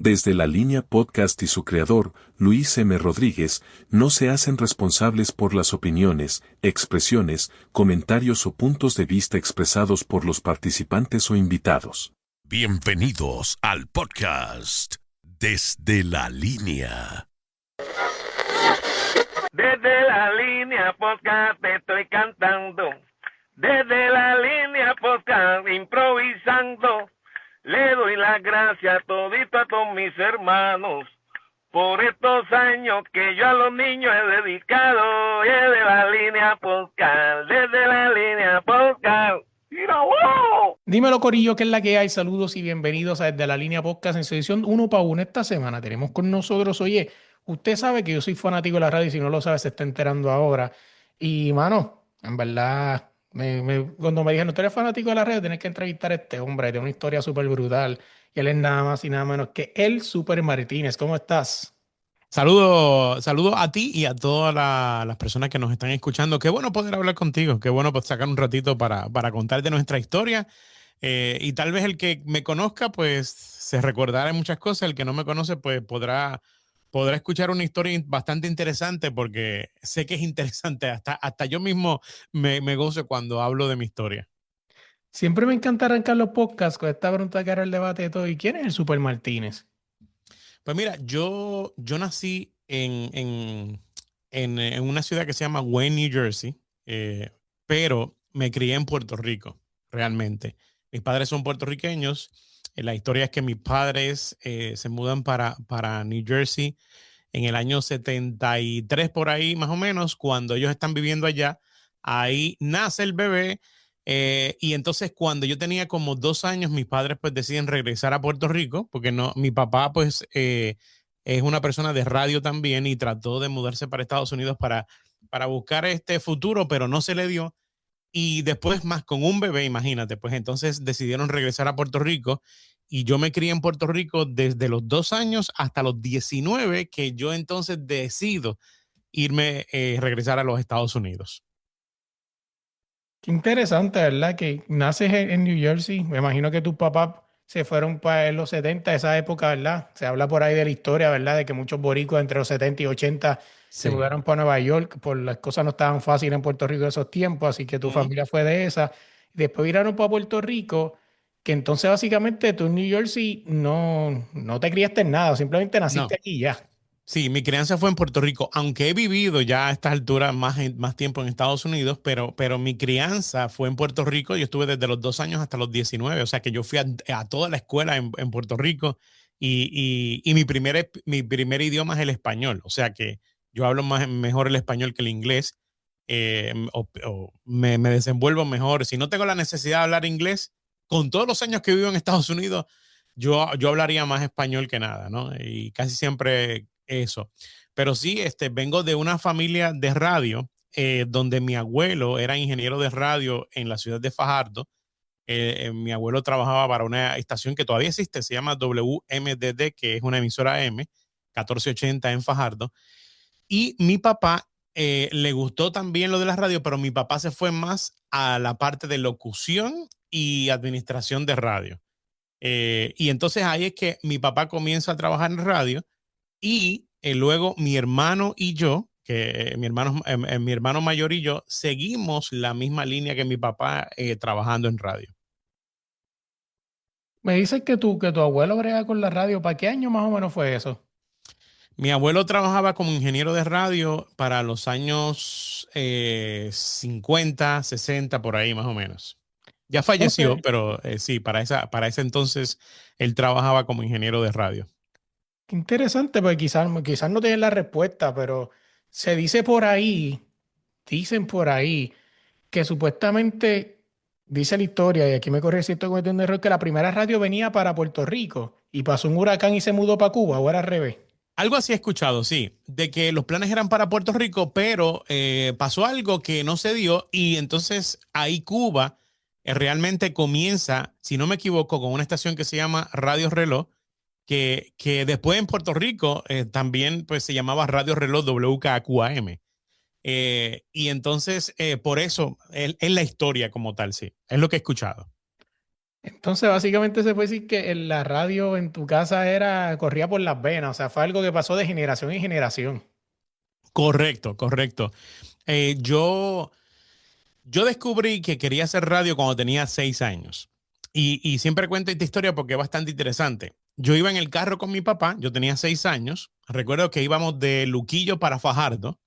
Desde la línea podcast y su creador, Luis M. Rodríguez, no se hacen responsables por las opiniones, expresiones, comentarios o puntos de vista expresados por los participantes o invitados. Bienvenidos al podcast Desde la Línea. Desde la línea podcast te estoy cantando. Desde la línea podcast improvisando. Le doy las gracias todito a todos mis hermanos por estos años que yo a los niños he dedicado. Desde la línea podcast, desde la línea podcast. ¡Mira, wow! Dímelo, Corillo, que es la que hay. Saludos y bienvenidos a Desde la Línea Podcast en su edición 1 para 1. Esta semana tenemos con nosotros, oye, usted sabe que yo soy fanático de la radio y si no lo sabe se está enterando ahora. Y, mano, en verdad, cuando me dijeron, ¿tú eres fanático de la radio? Tienes que entrevistar a este hombre, tiene una historia súper brutal. Y él es nada más y nada menos que el Super Martínez. ¿Cómo estás? Saludos a ti y a todas las personas que nos están escuchando. Qué bueno poder hablar contigo, qué bueno pues, sacar un ratito para contarte nuestra historia. Y tal vez el que me conozca, pues se recordará de muchas cosas. El que no me conoce, pues podrá escuchar una historia bastante interesante porque sé que es interesante. Hasta yo mismo me gozo cuando hablo de mi historia. Siempre me encanta arrancar los podcasts con esta pregunta que era el debate de todo. ¿Y quién es el Super Martínez? Pues mira, yo nací en una ciudad que se llama Wayne, New Jersey, pero me crié en Puerto Rico, realmente. Mis padres son puertorriqueños. La historia es que mis padres se mudan para New Jersey en el año 73 por ahí, más o menos, cuando ellos están viviendo allá. Ahí nace el bebé. Y entonces cuando yo tenía como 2 años, mis padres pues deciden regresar a Puerto Rico, porque no, mi papá pues es una persona de radio también y trató de mudarse para Estados Unidos para buscar este futuro, pero no se le dio. Y después más con un bebé, imagínate, pues entonces decidieron regresar a Puerto Rico y yo me crié en Puerto Rico desde los 2 años hasta los 19 que yo entonces decido irme, regresar a los Estados Unidos. Qué interesante, ¿verdad? Que naces en New Jersey. Me imagino que tus papás se fueron para los 70, esa época, ¿verdad? Se habla por ahí de la historia, ¿verdad? De que muchos boricuas entre los 70 y 80 se Sí. mudaron para Nueva York, por las cosas no estaban fáciles en Puerto Rico en esos tiempos, así que tu familia fue de esa. Después viraron para Puerto Rico, que entonces básicamente tú en New Jersey no te criaste en nada, simplemente naciste No. aquí y ya. Sí, mi crianza fue en Puerto Rico, aunque he vivido ya a estas alturas más tiempo en Estados Unidos, pero mi crianza fue en Puerto Rico. Yo estuve desde los 2 años hasta los 19, o sea que yo fui a toda la escuela en Puerto Rico y mi primer idioma es el español, o sea que yo hablo mejor el español que el inglés, o me desenvuelvo mejor. Si no tengo la necesidad de hablar inglés, con todos los años que vivo en Estados Unidos, yo hablaría más español que nada, ¿no? Y casi siempre eso. Pero sí, vengo de una familia de radio, donde mi abuelo era ingeniero de radio en la ciudad de Fajardo. Mi abuelo trabajaba para una estación que todavía existe, se llama WMDD, que es una emisora M, 1480 en Fajardo. Y mi papá le gustó también lo de la radio, pero mi papá se fue más a la parte de locución y administración de radio. Y entonces ahí es que mi papá comienza a trabajar en radio y luego mi hermano y yo, que mi hermano mayor y yo, seguimos la misma línea que mi papá, trabajando en radio. Me dices que tu abuelo brega con la radio. ¿Para qué año más o menos fue eso? Mi abuelo trabajaba como ingeniero de radio para los años 50, 60, por ahí más o menos. Ya falleció, Entonces, pero sí, para ese entonces él trabajaba como ingeniero de radio. qué interesante, porque quizás no tienen la respuesta, pero se dice por ahí, dicen por ahí, que supuestamente dice la historia, y aquí me corre si estoy cometiendo un error, que la primera radio venía para Puerto Rico y pasó un huracán y se mudó para Cuba, o era al revés. Algo así he escuchado, sí, de que los planes eran para Puerto Rico, pero pasó algo que no se dio y entonces ahí Cuba realmente comienza, si no me equivoco, con una estación que se llama Radio Reloj, que después en Puerto Rico también pues se llamaba Radio Reloj WKQAM. Y entonces por eso es la historia como tal, sí, es lo que he escuchado. Entonces, básicamente se puede decir que la radio en tu casa corría por las venas, o sea, fue algo que pasó de generación en generación. Correcto, correcto. Eh, yo, yo descubrí que quería hacer radio cuando tenía 6 años. Y siempre cuento esta historia porque es bastante interesante. Yo iba en el carro con mi papá, yo tenía 6 años. Recuerdo que íbamos de Luquillo para Fajardo.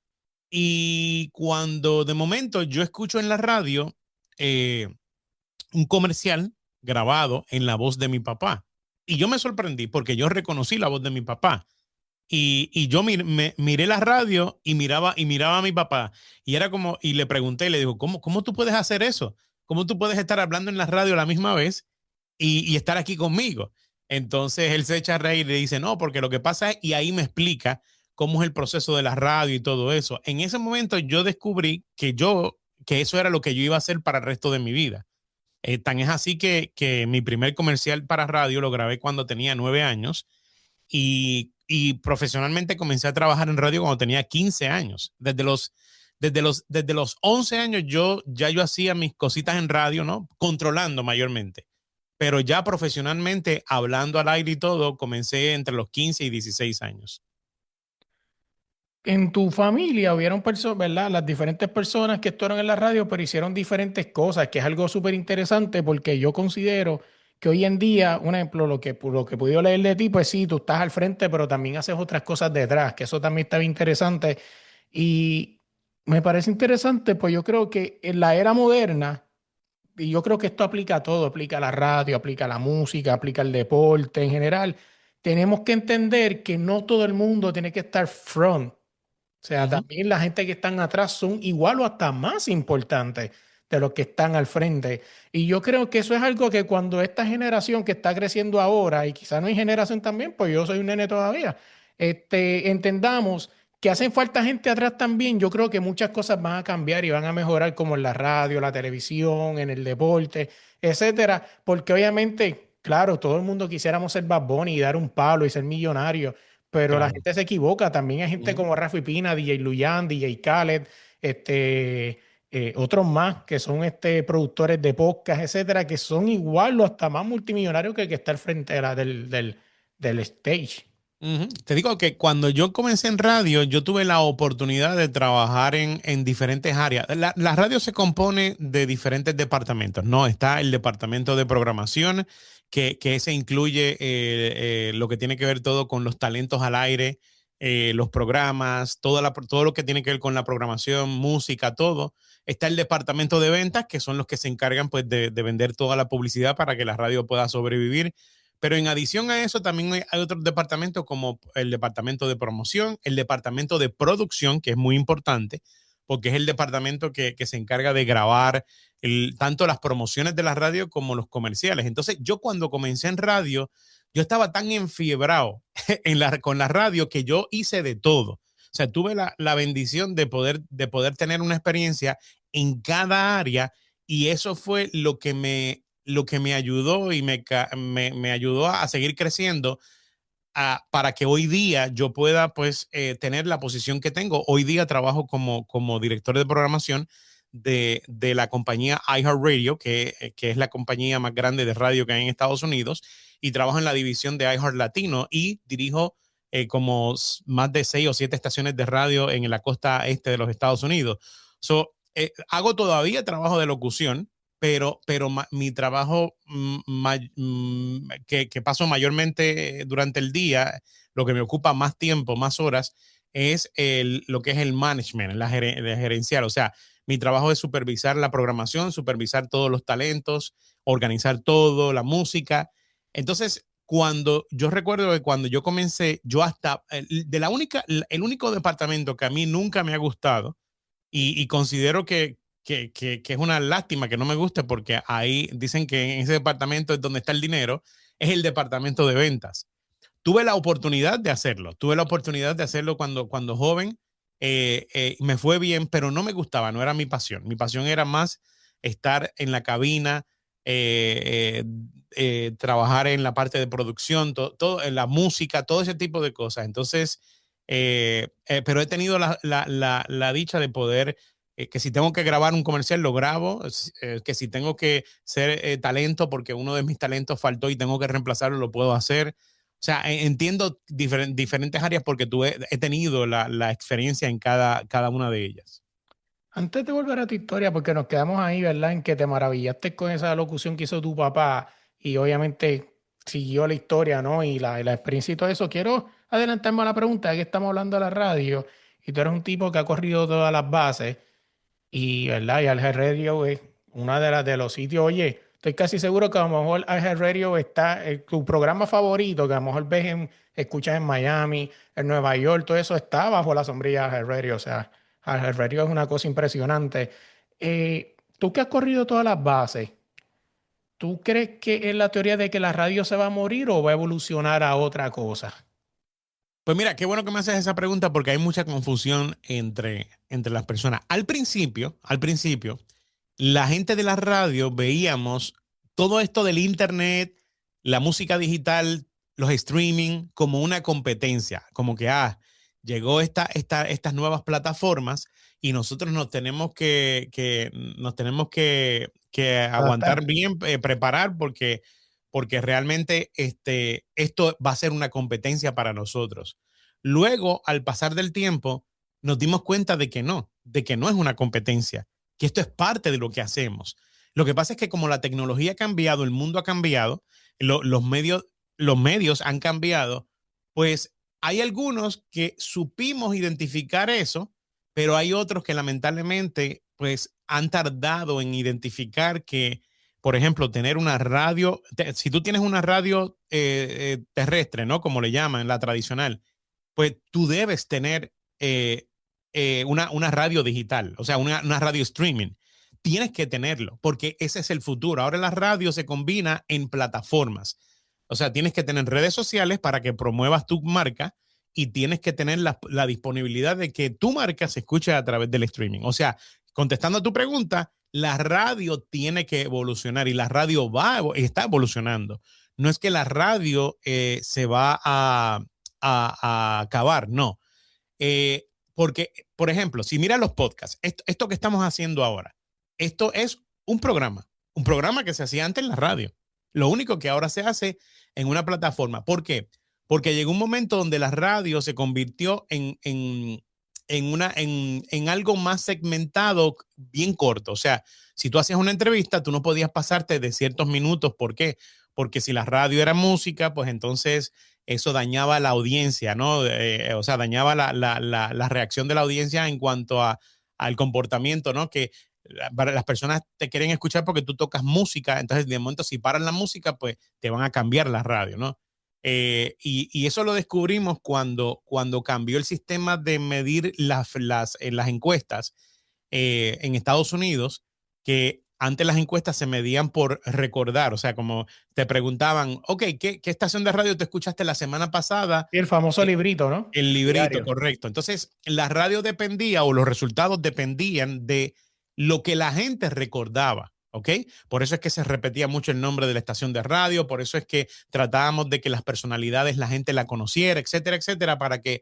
Y cuando de momento yo escucho en la radio eh, un comercial grabado en la voz de mi papá. Y yo me sorprendí porque yo reconocí la voz de mi papá. Y yo miré la radio y miraba a mi papá. Y era como, y le pregunté, le digo, ¿cómo tú puedes hacer eso? ¿Cómo tú puedes estar hablando en la radio a la misma vez y estar aquí conmigo? Entonces él se echa a reír y le dice, no, porque lo que pasa es, y ahí me explica cómo es el proceso de la radio y todo eso. En ese momento yo descubrí que eso era lo que yo iba a hacer para el resto de mi vida. Tan es así que mi primer comercial para radio lo grabé cuando tenía 9 años y profesionalmente comencé a trabajar en radio cuando tenía 15 años. Desde los 11 años yo hacía mis cositas en radio, ¿no? Controlando mayormente. Pero ya profesionalmente, hablando al aire y todo, comencé entre los 15 y 16 años. En tu familia hubieron personas, ¿verdad? Las diferentes personas que estuvieron en la radio, pero hicieron diferentes cosas, que es algo súper interesante porque yo considero que hoy en día, un ejemplo, por lo que he podido leer de ti, pues sí, tú estás al frente, pero también haces otras cosas detrás, que eso también está bien interesante. Y me parece interesante, pues yo creo que en la era moderna, y yo creo que esto aplica a todo, aplica a la radio, aplica a la música, aplica al deporte en general, tenemos que entender que no todo el mundo tiene que estar front. O sea, Ujú. también la gente que están atrás son igual o hasta más importantes de los que están al frente. Y yo creo que eso es algo que cuando esta generación que está creciendo ahora, y quizá no hay generación también, pues yo soy un nene todavía, entendamos que hacen falta gente atrás también. Yo creo que muchas cosas van a cambiar y van a mejorar como en la radio, la televisión, en el deporte, etcétera. Porque obviamente, claro, todo el mundo quisiéramos ser Bad Bunny y dar un palo y ser millonario, pero la Claro. gente se equivoca. También hay gente Ujú. como Rafi Pina, DJ Luyan, DJ Khaled, otros más que son productores de podcast, etcétera, que son igual o hasta más multimillonarios que el que está al frente del stage. Ujú. Te digo que cuando yo comencé en radio, yo tuve la oportunidad de trabajar en diferentes áreas. La radio se compone de diferentes departamentos, ¿no? Está el departamento de programación, que ese incluye lo que tiene que ver todo con los talentos al aire, los programas, todo lo que tiene que ver con la programación, música, todo. Está el departamento de ventas, que son los que se encargan pues, de vender toda la publicidad para que la radio pueda sobrevivir. Pero en adición a eso, también hay otros departamentos como el departamento de promoción, el departamento de producción, que es muy importante, porque es el departamento que se encarga de grabar tanto las promociones de la radio como los comerciales. Entonces, yo cuando comencé en radio, yo estaba tan enfiebrado con la radio que yo hice de todo. O sea, tuve la bendición de poder tener una experiencia en cada área y eso fue lo que me ayudó y me ayudó a seguir creciendo para que hoy día yo pueda pues tener la posición que tengo. Hoy día trabajo como director de programación de la compañía iHeartRadio, que es la compañía más grande de radio que hay en Estados Unidos, y trabajo en la división de iHeart Latino y dirijo como más de 6 o 7 estaciones de radio en la costa este de los Estados Unidos. Hago todavía trabajo de locución, pero mi trabajo que paso mayormente durante el día, lo que me ocupa más tiempo, más horas, es lo que es el management, la gerencial. O sea, mi trabajo es supervisar la programación, supervisar todos los talentos, organizar todo, la música. Entonces, yo recuerdo que cuando yo comencé, yo hasta, el único departamento que a mí nunca me ha gustado y considero que es una lástima que no me guste porque ahí dicen que en ese departamento es donde está el dinero, es el departamento de ventas. Tuve la oportunidad de hacerlo cuando joven, me fue bien, pero no me gustaba, no era mi pasión. Mi pasión era más estar en la cabina, trabajar en la parte de producción, todo, en la música, todo ese tipo de cosas. Entonces, pero he tenido la dicha de poder que si tengo que grabar un comercial, lo grabo, que si tengo que ser talento porque uno de mis talentos faltó y tengo que reemplazarlo, lo puedo hacer. O sea, entiendo diferentes áreas porque he tenido la experiencia en cada una de ellas. Antes de volver a tu historia, porque nos quedamos ahí, ¿verdad? En que te maravillaste con esa locución que hizo tu papá y obviamente siguió la historia, ¿no? Y la experiencia y todo eso. Quiero adelantarme a la pregunta, ya que estamos hablando de la radio y tú eres un tipo que ha corrido todas las bases y, ¿verdad? Y Alger Radio es una de los sitios, oye, estoy casi seguro que a lo mejor Alger Radio está, tu programa favorito, que a lo mejor escuchas en Miami, en Nueva York, todo eso está bajo la sombrilla de Alger Radio, o sea. Al Radio es una cosa impresionante. Tú que has corrido todas las bases, ¿tú crees que es la teoría de que la radio se va a morir o va a evolucionar a otra cosa? Pues mira, qué bueno que me haces esa pregunta porque hay mucha confusión entre las personas. Al principio, la gente de la radio veíamos todo esto del internet, la música digital, los streaming como una competencia, como que llegó estas nuevas plataformas y nosotros nos tenemos que Adaptar. aguantar bien, preparar porque realmente esto va a ser una competencia para nosotros. Luego, al pasar del tiempo, nos dimos cuenta de que no es una competencia, que esto es parte de lo que hacemos. Lo que pasa es que como la tecnología ha cambiado, el mundo ha cambiado, los medios han cambiado, pues hay algunos que supimos identificar eso, pero hay otros que lamentablemente pues han tardado en identificar que, por ejemplo, tener una radio, si tú tienes una radio terrestre, ¿no? Como le llaman, la tradicional, pues tú debes tener una radio digital, o sea, una radio streaming. Tienes que tenerlo, porque ese es el futuro. Ahora la radio se combina en plataformas. O sea, tienes que tener redes sociales para que promuevas tu marca y tienes que tener la disponibilidad de que tu marca se escuche a través del streaming. O sea, contestando a tu pregunta, la radio tiene que evolucionar y la radio está evolucionando. No es que la radio se va a acabar, no. Porque, por ejemplo, si miras los podcasts, esto que estamos haciendo ahora, esto es un programa que se hacía antes en la radio. Lo único que ahora se hace en una plataforma. ¿Por qué? Porque llegó un momento donde la radio se convirtió en algo más segmentado, bien corto. O sea, si tú hacías una entrevista, tú no podías pasarte de ciertos minutos. ¿Por qué? Porque si la radio era música, pues entonces eso dañaba la audiencia, ¿no? O sea, dañaba la reacción de la audiencia en cuanto al comportamiento, ¿no? Que las personas te quieren escuchar porque tú tocas música, entonces de momento si paran la música, pues te van a cambiar la radio, ¿no? Y eso lo descubrimos cuando cambió el sistema de medir las encuestas en Estados Unidos, que antes las encuestas se medían por recordar, o sea, como te preguntaban, ok, ¿qué estación de radio te escuchaste la semana pasada? Y el famoso Eh, librito, ¿no? el librito, Diario. correcto. Entonces, la radio dependía o los resultados dependían de lo que la gente recordaba. ¿Ok? Por eso es que se repetía mucho el nombre de la estación de radio, por eso es que tratábamos de que las personalidades la gente la conociera, etcétera, etcétera, para que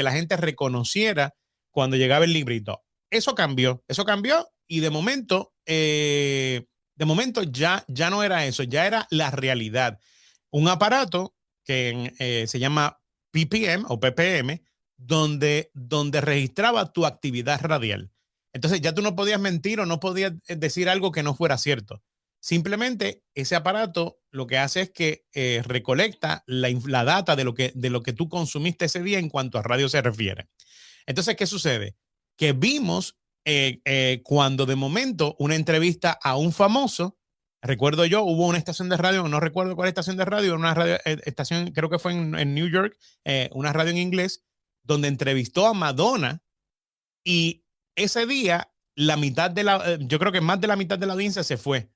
la gente reconociera cuando llegaba el librito. Eso cambió y de momento ya no era eso, ya era la realidad. Un aparato que se llama PPM o PPM, donde registraba tu actividad radial. Entonces ya tú no podías mentir o no podías decir algo que no fuera cierto. Simplemente ese aparato lo que hace es que recolecta la data de lo que tú consumiste ese día en cuanto a radio se refiere. Entonces, ¿qué sucede? Que vimos cuando de momento una entrevista a un famoso, recuerdo yo, hubo una estación de radio, no recuerdo cuál estación de radio, una radio, estación, creo que fue en New York, una radio en inglés, donde entrevistó a Madonna y ese día yo creo que más de la mitad de la audiencia se fue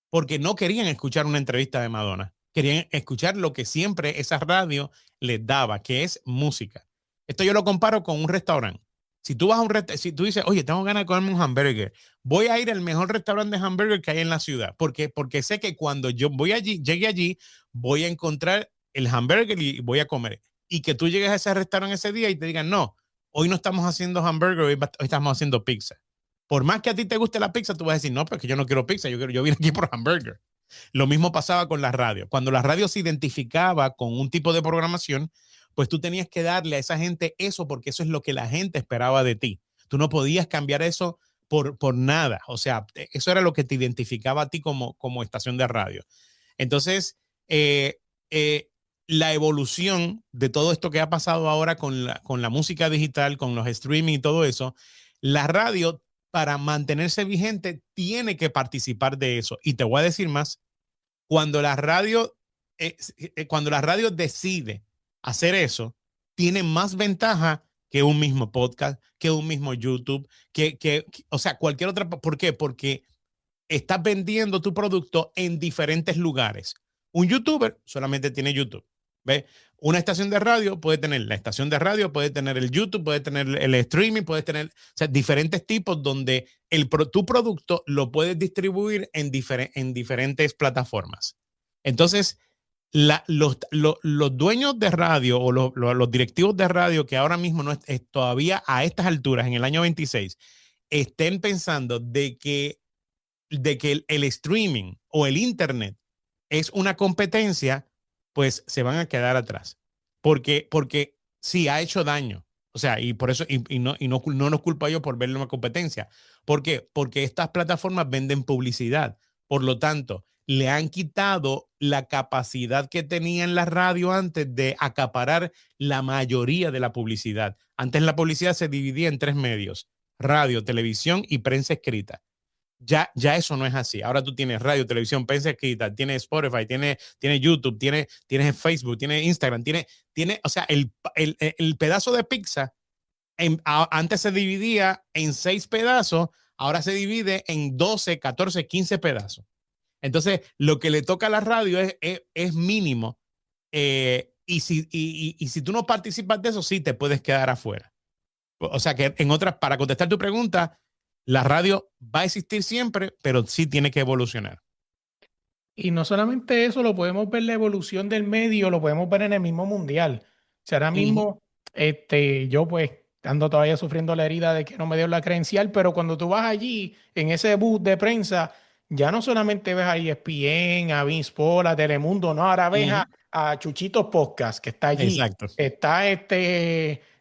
porque no querían escuchar una entrevista de Madonna. Querían escuchar lo que siempre esa radio les daba, que es música. Esto yo lo comparo con un restaurante. Si tú vas a si tú dices, oye, tengo ganas de comerme un hamburger, voy a ir al mejor restaurante de hamburger que hay en la ciudad, porque sé que cuando yo llegue allí, voy a encontrar el hamburger y voy a comer. Y que tú llegues a ese restaurante ese día y te digan, no, hoy no estamos haciendo hamburger, hoy estamos haciendo pizza. Por más que a ti te guste la pizza, tú vas a decir, no, porque yo no quiero pizza, yo vine aquí por hamburger. Lo mismo pasaba con la radio. Cuando la radio se identificaba con un tipo de programación, pues tú tenías que darle a esa gente eso porque eso es lo que la gente esperaba de ti. Tú no podías cambiar eso por nada. O sea, eso era lo que te identificaba a ti como estación de radio. Entonces, eh, eh, la evolución de todo esto que ha pasado ahora con la música digital, con los streaming y todo eso, la radio, para mantenerse vigente, tiene que participar de eso. Y te voy a decir más, cuando cuando la radio decide hacer eso, tiene más ventaja que un mismo podcast, que un mismo YouTube, o sea, cualquier otra. ¿Por qué? Porque estás vendiendo tu producto en diferentes lugares. Un youtuber solamente tiene YouTube. ¿Ves? Una estación de radio puede tener la estación de radio, puede tener el YouTube, puede tener el streaming, puede tener, o sea, diferentes tipos donde tu producto lo puedes distribuir en diferentes plataformas. Entonces, los dueños de radio o los directivos de radio que ahora mismo no es todavía a estas alturas, en el año 26, estén pensando de que el streaming o el internet es una competencia, pues se van a quedar atrás. Porque sí, ha hecho daño. O sea, y por eso, no nos culpa yo por verlo una competencia. ¿Por qué? Porque estas plataformas venden publicidad. Por lo tanto, le han quitado la capacidad que tenía en la radio antes de acaparar la mayoría de la publicidad. Antes la publicidad se dividía en 3 medios: radio, televisión y prensa escrita. Ya eso no es así. Ahora tú tienes radio, televisión, prensa escrita, tienes Spotify, tienes YouTube, tienes Facebook, tienes Instagram, o sea, el pedazo de pizza antes se dividía en 6 pedazos, ahora se divide en 12, 14, 15 pedazos. Entonces, lo que le toca a la radio es mínimo. Y si tú no participas de eso, sí te puedes quedar afuera. O sea que, para contestar tu pregunta, la radio va a existir siempre, pero sí tiene que evolucionar. Y no solamente eso, lo podemos ver la evolución del medio, lo podemos ver en el mismo mundial. O sea, ahora mismo, yo pues ando todavía sufriendo la herida de que no me dio la credencial, pero cuando tú vas allí, en ese bus de prensa, ya no solamente ves a ESPN, a Vince Paul, a Telemundo, no, ahora ves a Chuchito Podcast, que está allí. Exacto. Está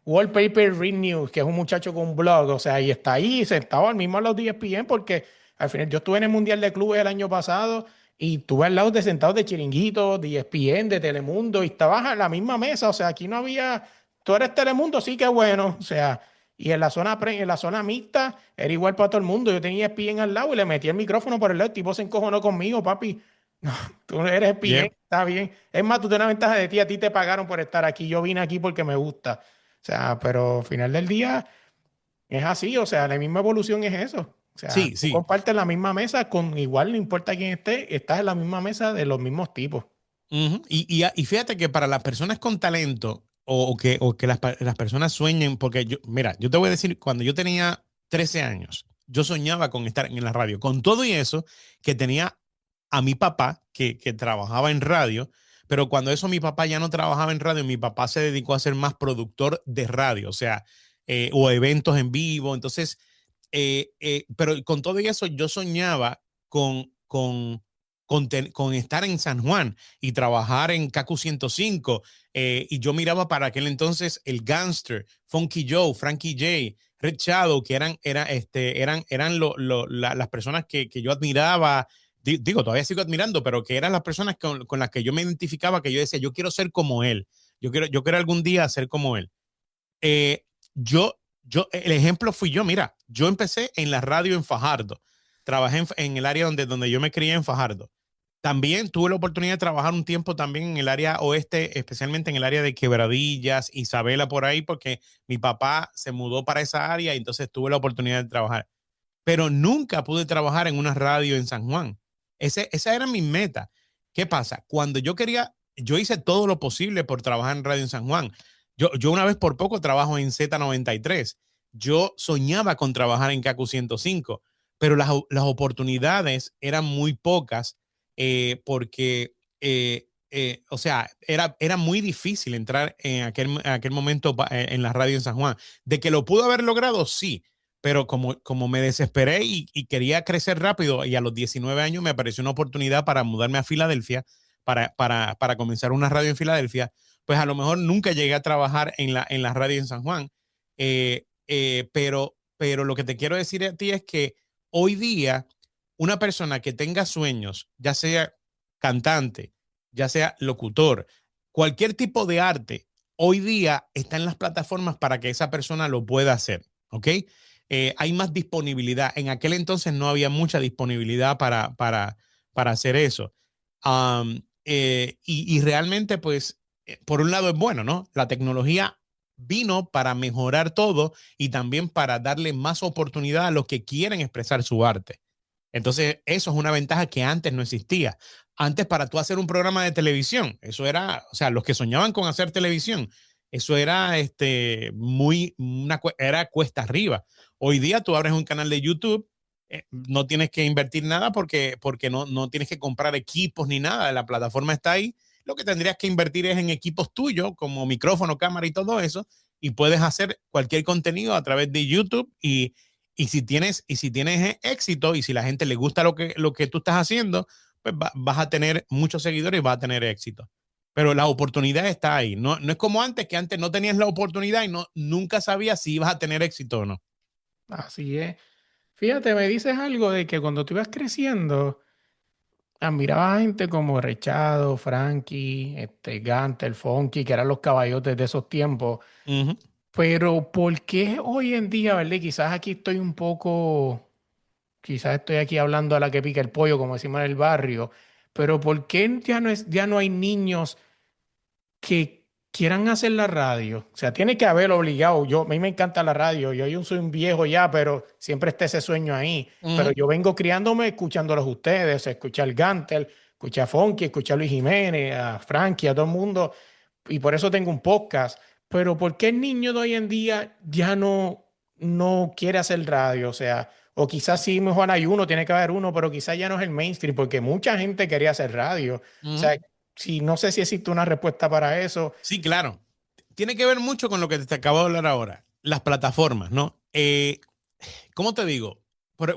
Wallpaper Read News, que es un muchacho con un blog, o sea, y está ahí sentado al mismo lado de ESPN, porque al final yo estuve en el Mundial de Clubes el año pasado. Y tú al lado de sentados de Chiringuito, de ESPN, de Telemundo, y estabas en la misma mesa. O sea, aquí no había. Tú eres Telemundo, sí que bueno. O sea, y en la zona mixta era igual para todo el mundo. Yo tenía ESPN al lado y le metí el micrófono por el lado. El tipo se encojonó conmigo, papi. No, tú no eres ESPN, Yep. está bien. Es más, tú tienes una ventaja de ti. A ti te pagaron por estar aquí. Yo vine aquí porque me gusta. O sea, pero al final del día es así. O sea, la misma evolución es eso. O sea, Sí, tú sí. compartes la misma mesa con igual, no importa quién esté, estás en la misma mesa de los mismos tipos. Y fíjate que para las personas con talento o que las personas sueñen, porque mira, yo te voy a decir, cuando yo tenía 13 años, yo soñaba con estar en la radio. Con todo y eso, que tenía a mi papá que trabajaba en radio, pero cuando eso mi papá ya no trabajaba en radio, mi papá se dedicó a ser más productor de radio, o sea, o eventos en vivo. Entonces, pero con todo y eso, yo soñaba con estar en San Juan y trabajar en KQ 105. Y yo miraba para aquel entonces el Gangster, Funky Joe, Frankie J, Red Shadow, que eran las personas que yo admiraba. Digo, todavía sigo admirando, pero que eran las personas con las que yo me identificaba, que yo decía, yo quiero ser como él. Yo quiero algún día ser como él. Eh, el ejemplo fui yo. Mira, yo empecé en la radio en Fajardo. Trabajé en el área donde yo me crié, en Fajardo. También tuve la oportunidad de trabajar un tiempo también en el área oeste, especialmente en el área de Quebradillas, Isabela, por ahí, porque mi papá se mudó para esa área y entonces tuve la oportunidad de trabajar. Pero nunca pude trabajar en una radio en San Juan. Esa era mi meta. ¿Qué pasa? Cuando yo hice todo lo posible por trabajar en radio en San Juan. Yo una vez por poco trabajo en Z93. Yo soñaba con trabajar en KQ 105, pero las oportunidades eran muy pocas, porque, o sea, era muy difícil entrar en aquel momento en la radio en San Juan. De que lo pudo haber logrado, sí, pero como me desesperé y quería crecer rápido, y a los 19 años me apareció una oportunidad para mudarme a Filadelfia, para comenzar una radio en Filadelfia, pues a lo mejor nunca llegué a trabajar en la radio en San Juan. Pero lo que te quiero decir a ti es que hoy día una persona que tenga sueños, ya sea cantante, ya sea locutor, cualquier tipo de arte, hoy día está en las plataformas para que esa persona lo pueda hacer, ¿ok? Hay más disponibilidad. En aquel entonces no había mucha disponibilidad para hacer eso. Y realmente, pues, por un lado es bueno, ¿no? La tecnología vino para mejorar todo y también para darle más oportunidad a los que quieren expresar su arte. Entonces, eso es una ventaja que antes no existía. Antes, para tú hacer un programa de televisión, eso era, o sea, los que soñaban con hacer televisión, eso era era cuesta arriba. Hoy día tú abres un canal de YouTube, no tienes que invertir nada porque no tienes que comprar equipos ni nada. La plataforma está ahí. Lo que tendrías que invertir es en equipos tuyos, como micrófono, cámara y todo eso, y puedes hacer cualquier contenido a través de YouTube. Y si tienes éxito y si la gente le gusta lo que tú estás haciendo, pues vas a tener muchos seguidores y vas a tener éxito. Pero la oportunidad está ahí. No es como antes, que antes no tenías la oportunidad y nunca sabías si ibas a tener éxito o no. Así es. Fíjate, me dices algo de que cuando tú ibas creciendo, admirabas a gente como Rechado, Frankie, Gantel, Funky, que eran los caballotes de esos tiempos. Ujú. Pero ¿por qué hoy en día, verdad? Quizás aquí estoy un poco, quizás estoy aquí hablando a la que pica el pollo, como decimos en el barrio, pero ¿por qué ya no hay niños que quieran hacer la radio? O sea, tiene que haber obligado. A mí me encanta la radio. Yo soy un viejo ya, pero siempre está ese sueño ahí. Pero Ujú. yo vengo criándome escuchándolos ustedes, o sea, escuchar Gantel, escuchar a Funky, escuchar a Luis Jiménez, a Frankie, a todo el mundo. Y por eso tengo un podcast. Pero ¿por qué el niño de hoy en día ya no quiere hacer radio? O sea, o quizás sí, mejor hay uno, tiene que haber uno, pero quizás ya no es el mainstream, porque mucha gente quería hacer radio. O Ujú. sea, sí, no sé si existe una respuesta para eso. Sí, claro. Tiene que ver mucho con lo que te acabo de hablar ahora. Las plataformas, ¿no? ¿Cómo te digo?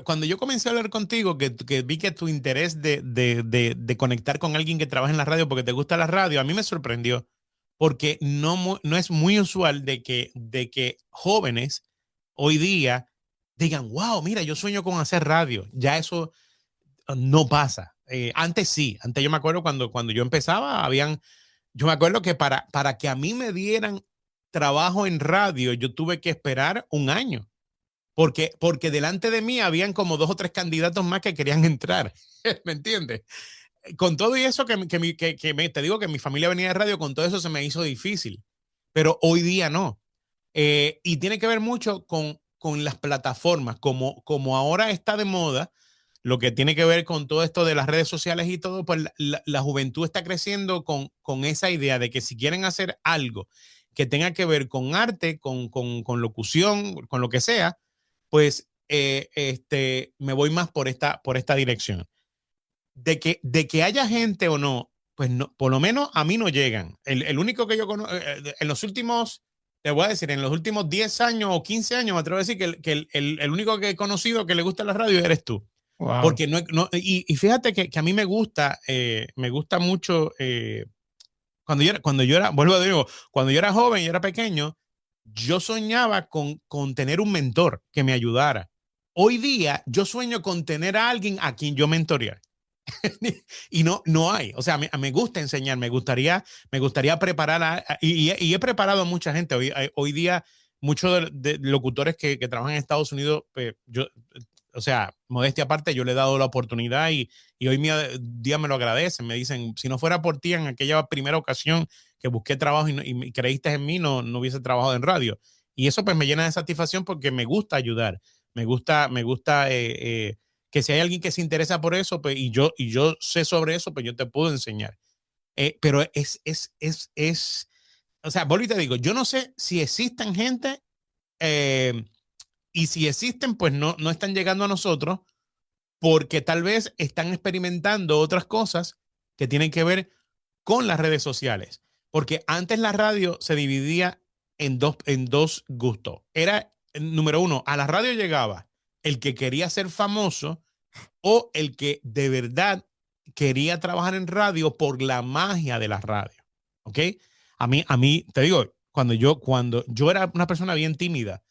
Cuando yo comencé a hablar contigo, que vi que tu interés de conectar con alguien que trabaja en la radio porque te gusta la radio, a mí me sorprendió, porque no es muy usual de que jóvenes hoy día digan, wow, mira, yo sueño con hacer radio. Ya eso no pasa. Antes sí, antes yo me acuerdo cuando yo empezaba, yo me acuerdo que para que a mí me dieran trabajo en radio, yo tuve que esperar un año. Porque delante de mí habían como 2 o 3 candidatos más que querían entrar. ¿Me entiendes? Con todo y eso te digo que mi familia venía de radio, con todo eso se me hizo difícil. Pero hoy día no. Y tiene que ver mucho con las plataformas, como ahora está de moda, lo que tiene que ver con todo esto de las redes sociales y todo, pues la juventud está creciendo con esa idea de que si quieren hacer algo que tenga que ver con arte, con locución, con lo que sea, pues me voy más por esta dirección. De que haya gente o no, pues no, por lo menos a mí no llegan. El único que yo conozco, en los últimos, te voy a decir, en los últimos 10 años o 15 años, me atrevo a decir que el único que he conocido que le gusta la radio eres tú. Wow. Porque y fíjate que a mí me gusta mucho, vuelvo a decir, cuando yo era joven y era pequeño, yo soñaba con tener un mentor que me ayudara. Hoy día yo sueño con tener a alguien a quien yo mentorear. Y no hay. O sea, me gusta enseñar, me gustaría preparar y he preparado a mucha gente. Hoy día, muchos de locutores que trabajan en Estados Unidos, pues, o sea, modestia aparte, yo le he dado la oportunidad y hoy día me lo agradecen. Me dicen, si no fuera por ti en aquella primera ocasión que busqué trabajo y creíste en mí, no hubiese trabajado en radio. Y eso pues me llena de satisfacción porque me gusta ayudar. Me gusta que si hay alguien que se interesa por eso, pues, y yo sé sobre eso, pues yo te puedo enseñar. Pero o sea, vuelvo y te digo, yo no sé si existen gente, eh, y si existen, pues no están llegando a nosotros porque tal vez están experimentando otras cosas que tienen que ver con las redes sociales. Porque antes la radio se dividía en dos gustos. Era número uno, a la radio llegaba el que quería ser famoso o el que de verdad quería trabajar en radio por la magia de la radio. ¿Ok? A mí, te digo, cuando yo era una persona bien tímida,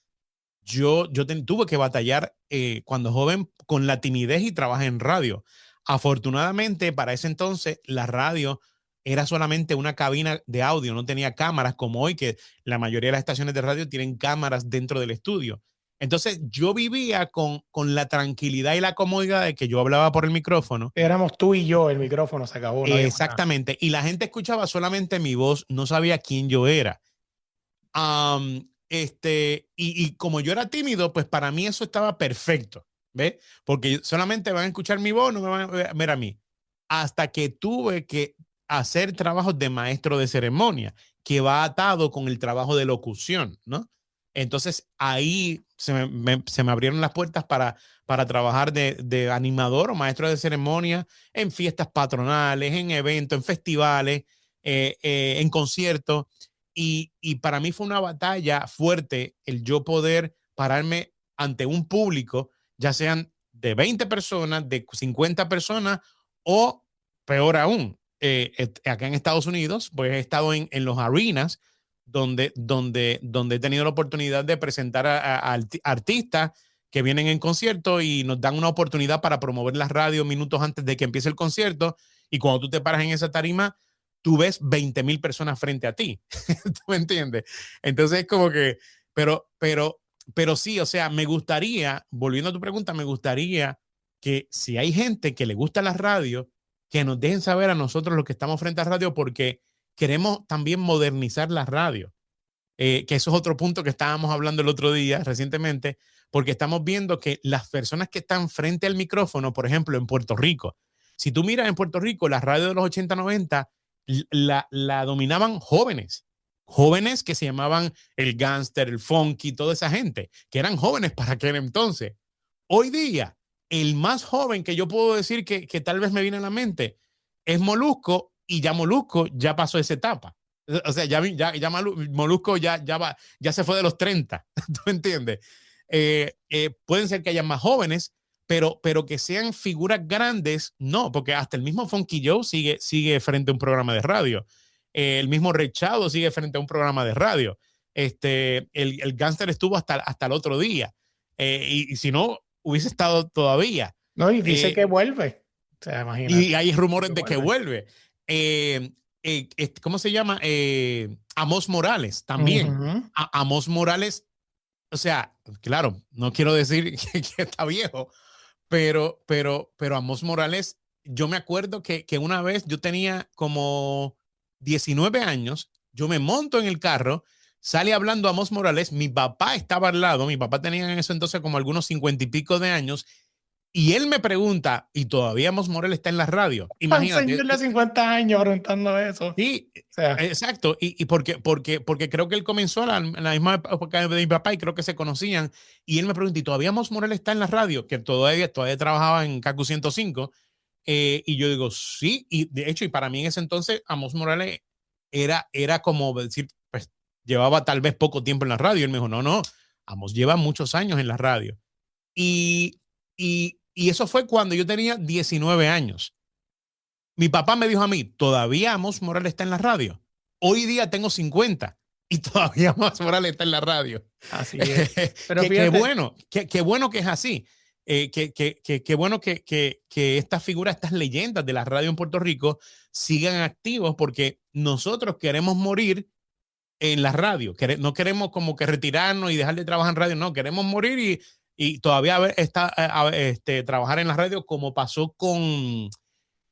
tuve que batallar cuando joven con la timidez y trabajé en radio. Afortunadamente, para ese entonces, la radio era solamente una cabina de audio, no tenía cámaras como hoy, que la mayoría de las estaciones de radio tienen cámaras dentro del estudio. Entonces, yo vivía con la tranquilidad y la comodidad de que yo hablaba por el micrófono. Éramos tú y yo, el micrófono se acabó, no había más nada. Exactamente. Y la gente escuchaba solamente mi voz, no sabía quién yo era. Y como yo era tímido, pues para mí eso estaba perfecto, ¿ves? Porque solamente van a escuchar mi voz, no me van a ver a mí. Hasta que tuve que hacer trabajos de maestro de ceremonia, que va atado con el trabajo de locución, ¿no? Entonces ahí se me abrieron las puertas para trabajar de animador o maestro de ceremonia en fiestas patronales, en eventos, en festivales, en conciertos. Y para mí fue una batalla fuerte el yo poder pararme ante un público, ya sean de 20 personas, de 50 personas o peor aún, acá en Estados Unidos, pues he estado en los arenas donde he tenido la oportunidad de presentar a artistas que vienen en concierto y nos dan una oportunidad para promover las radios minutos antes de que empiece el concierto. Y cuando tú te paras en esa tarima, tú ves 20,000 personas frente a ti. ¿Tú me entiendes? Entonces es como que, pero sí, o sea, me gustaría, volviendo a tu pregunta, me gustaría que si hay gente que le gusta la radio, que nos dejen saber a nosotros los que estamos frente a radio, porque queremos también modernizar la radio. Que eso es otro punto que estábamos hablando el otro día recientemente, porque estamos viendo que las personas que están frente al micrófono, por ejemplo, en Puerto Rico, si tú miras en Puerto Rico, la radio de los 80, 90, la dominaban jóvenes que se llamaban el gangster, el funky, toda esa gente, que eran jóvenes para aquel entonces. Hoy día, el más joven que yo puedo decir que tal vez me viene a la mente es Molusco, y ya Molusco ya pasó esa etapa. O sea, ya Molusco ya se fue de los 30, ¿tú me entiendes? Pueden ser que haya más jóvenes, pero que sean figuras grandes, no, porque hasta el mismo Funky Joe sigue frente a un programa de radio. El mismo Rechado sigue frente a un programa de radio. El Gangster estuvo hasta el otro día. Y si no, hubiese estado todavía. No, y dice que vuelve. O sea, imagínate. Y hay rumores de que vuelve. ¿Cómo se llama? Amos Morales también. Amos Morales, o sea, claro, no quiero decir que está viejo, pero Amos Morales, yo me acuerdo que una vez yo tenía como 19 años, yo me monto en el carro, sale hablando Amos Morales, mi papá estaba al lado, mi papá tenía en eso entonces como algunos 50 y pico de años, y él me pregunta, ¿y todavía Amos Morales está en la radio? Imagínate. Un señor de 50 años preguntando eso. Sí, o sea, exacto. Y porque creo que él comenzó a la misma época de mi papá y creo que se conocían. Y él me preguntó, ¿y todavía Amos Morales está en la radio? Que todavía trabajaba en CACU 105. Y yo digo, sí. Y de hecho, y para mí en ese entonces, Amos Morales era como decir, pues llevaba tal vez poco tiempo en la radio. Y él me dijo, no, Amos lleva muchos años en la radio. Y eso fue cuando yo tenía 19 años. Mi papá me dijo a mí, ¿todavía Amos Morales está en la radio? Hoy día tengo 50 y todavía Amos Morales está en la radio. Así es. Pero qué bueno que es así. Qué bueno que estas figuras, estas leyendas de la radio en Puerto Rico sigan activos, porque nosotros queremos morir en la radio. No queremos como que retirarnos y dejar de trabajar en radio. No, queremos morir y todavía trabajar en la radio, como pasó con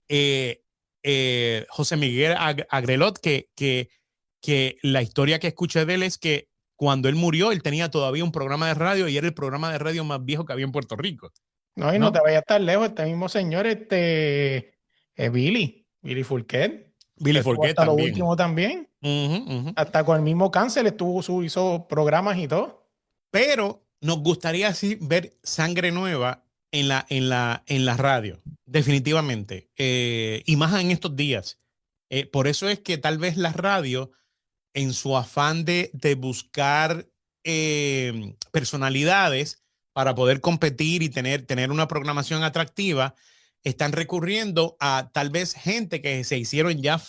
José Miguel Agrelot, que la historia que escuché de él es que cuando él murió, él tenía todavía un programa de radio y era el programa de radio más viejo que había en Puerto Rico. No, y no te vayas a estar lejos, este mismo señor, Billy Fourquet. Billy Fourquet hasta también. Lo último también. Hasta con el mismo cáncer hizo programas y todo. Pero nos gustaría así ver sangre nueva en la radio, definitivamente. Y más en estos días. Por eso es que tal vez la radio, en su afán de buscar personalidades para poder competir y tener una programación atractiva, están recurriendo a tal vez gente que se hicieron ya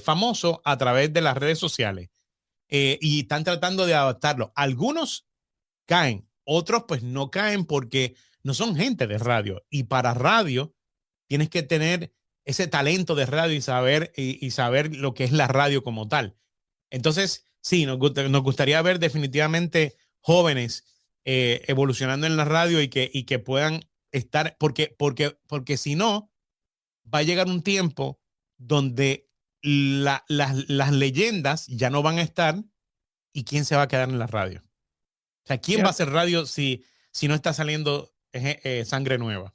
famosos a través de las redes sociales y están tratando de adaptarlo. Algunos caen, otros pues no caen porque no son gente de radio, y para radio tienes que tener ese talento de radio y saber lo que es la radio como tal. Entonces, sí, nos gustaría ver definitivamente jóvenes evolucionando en la radio y que puedan estar, porque si no, va a llegar un tiempo donde las leyendas ya no van a estar, y quién se va a quedar en la radio. O sea, ¿quién va a hacer radio si no está saliendo sangre nueva?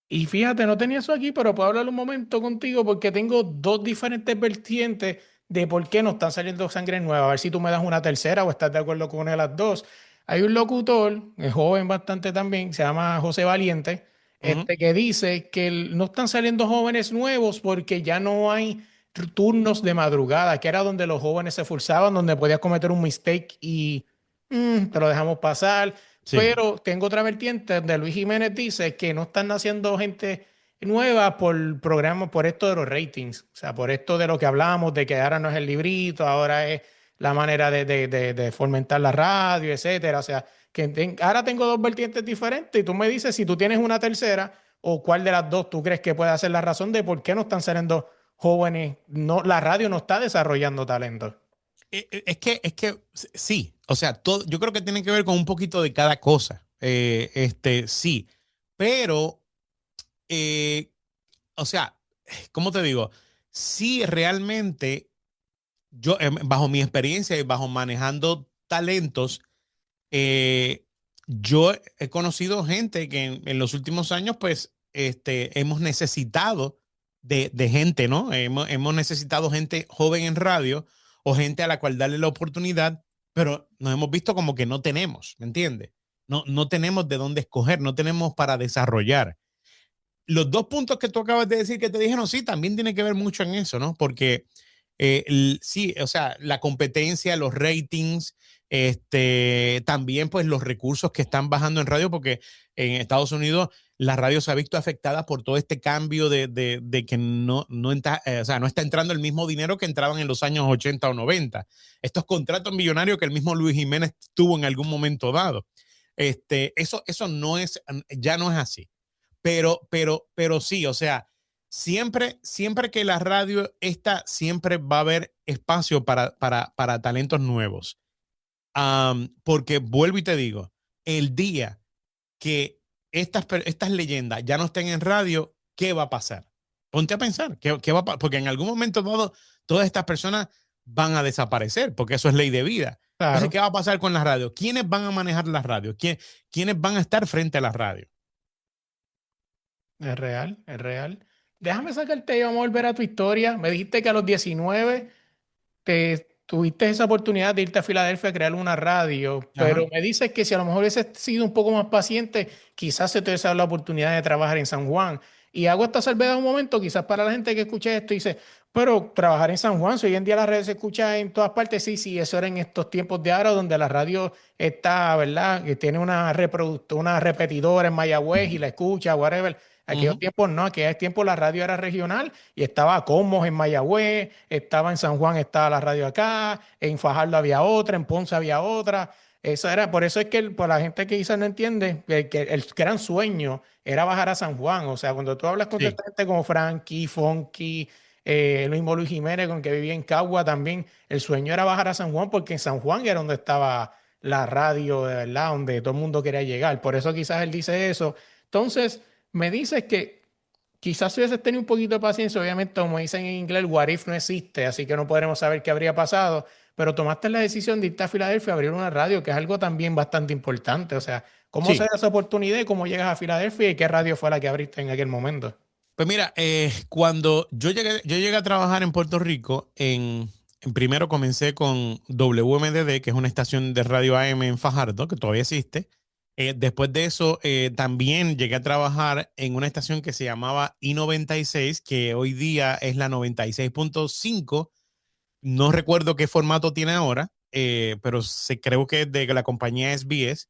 Y fíjate, no tenía eso aquí, pero puedo hablar un momento contigo porque tengo dos diferentes vertientes de por qué no están saliendo sangre nueva. A ver si tú me das una tercera o estás de acuerdo con una de las dos. Hay un locutor, joven bastante también, se llama José Valiente, que dice que no están saliendo jóvenes nuevos porque ya no hay turnos de madrugada, que era donde los jóvenes se esforzaban, donde podías cometer un mistake y te lo dejamos pasar. Sí. Pero tengo otra vertiente donde Luis Jiménez dice que no están naciendo gente nueva por programa, por esto de los ratings. O sea, por esto de lo que hablamos, de que ahora no es el librito, ahora es la manera de fomentar la radio, etcétera. O sea, que ahora tengo dos vertientes diferentes y tú me dices si tú tienes una tercera o cuál de las dos tú crees que puede ser la razón de por qué no están saliendo jóvenes. No, la radio no está desarrollando talento. Es que sí, o sea, todo, yo creo que tiene que ver con un poquito de cada cosa. Sí, pero, o sea, ¿cómo te digo? Sí, realmente, yo, bajo mi experiencia y bajo manejando talentos, yo he conocido gente que en los últimos años, pues, hemos necesitado de gente, ¿no? Hemos necesitado gente joven en radio o gente a la cual darle la oportunidad, pero nos hemos visto como que no tenemos, ¿me entiendes? No tenemos de dónde escoger, no tenemos para desarrollar. Los dos puntos que tú acabas de decir que te dijeron, sí, también tiene que ver mucho en eso, ¿no? Porque sí, o sea, la competencia, los ratings, también pues los recursos que están bajando en radio, porque en Estados Unidos la radio se ha visto afectada por todo este cambio de que o sea, no está entrando el mismo dinero que entraban en los años 80 o 90. Estos contratos millonarios que el mismo Luis Jiménez tuvo en algún momento dado. Eso no es, ya no es así. Pero sí, o sea, siempre que la radio está, siempre va a haber espacio para talentos nuevos. Porque vuelvo y te digo, el día que estas leyendas ya no estén en radio, ¿qué va a pasar? Ponte a pensar, ¿qué va a pasar? Porque en algún momento dado, todas estas personas van a desaparecer, porque eso es ley de vida. Claro. Entonces, ¿qué va a pasar con las radios? ¿Quiénes van a manejar las radios? ¿Quiénes van a estar frente a las radios? Es real, es real. Déjame sacarte y vamos a volver a tu historia. Me dijiste que a los 19 tuviste esa oportunidad de irte a Filadelfia a crear una radio, pero Ajá. me dices que si a lo mejor hubieses sido un poco más paciente, quizás se te hubiese dado la oportunidad de trabajar en San Juan. Y hago esta salvedad un momento, quizás para la gente que escucha esto y dice, pero trabajar en San Juan, si hoy en día la radio se escucha en todas partes, sí, sí, eso era en estos tiempos de ahora donde la radio está, ¿verdad? Que tiene una una repetidora en Mayagüez y la escucha, whatever. Aquellos tiempos no, aquellos tiempos la radio era regional y estaba Comos en Mayagüez, estaba en San Juan, estaba la radio acá, en Fajardo había otra, en Ponce había otra. Eso era, por eso es que por la gente que quizás no entiende, que el gran sueño era bajar a San Juan. O sea, cuando tú hablas con Sí. tanta gente como Frankie, Funky, el mismo Luis Jiménez, con que vivía en Cagua también, el sueño era bajar a San Juan porque en San Juan era donde estaba la radio, de verdad, donde todo el mundo quería llegar. Por eso quizás él dice eso. Entonces, me dices que quizás si hubieses tenido un poquito de paciencia, obviamente, como dicen en inglés, el what if no existe, así que no podremos saber qué habría pasado, pero tomaste la decisión de irte a Filadelfia a abrir una radio, que es algo también bastante importante. O sea, ¿cómo se Sí. da esa oportunidad y cómo llegas a Filadelfia y qué radio fue la que abriste en aquel momento? Pues mira, cuando yo llegué a trabajar en Puerto Rico, primero comencé con WMDD, que es una estación de radio AM en Fajardo, que todavía existe. Después de eso, también llegué a trabajar en una estación que se llamaba I96, que hoy día es la 96.5. No recuerdo qué formato tiene ahora, creo que es de la compañía SBS.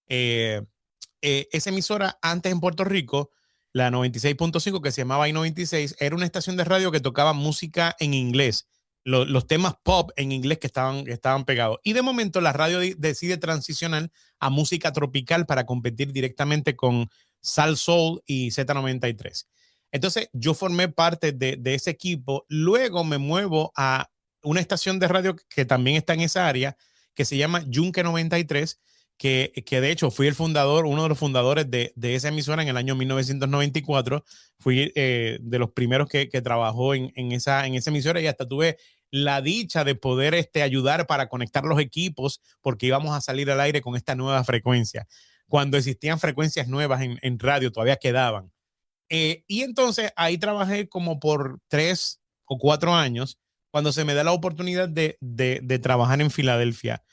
Esa emisora antes en Puerto Rico, la 96.5, que se llamaba I-96, era una estación de radio que tocaba música en inglés, los temas pop en inglés que estaban pegados. Y de momento la radio decide transicionar a música tropical para competir directamente con Sal Soul y Z93. Entonces yo formé parte de ese equipo. Luego me muevo a una estación de radio que también está en esa área, que se llama Yunque 93, que de hecho fui uno de los fundadores de esa emisora en el año 1994. Fui de los primeros que trabajó en esa emisora, y hasta tuve la dicha de poder ayudar para conectar los equipos, porque íbamos a salir al aire con esta nueva frecuencia. Cuando existían frecuencias nuevas en radio, todavía quedaban. Y entonces ahí trabajé como por 3 o 4 años, cuando se me da la oportunidad de trabajar en Filadelfia.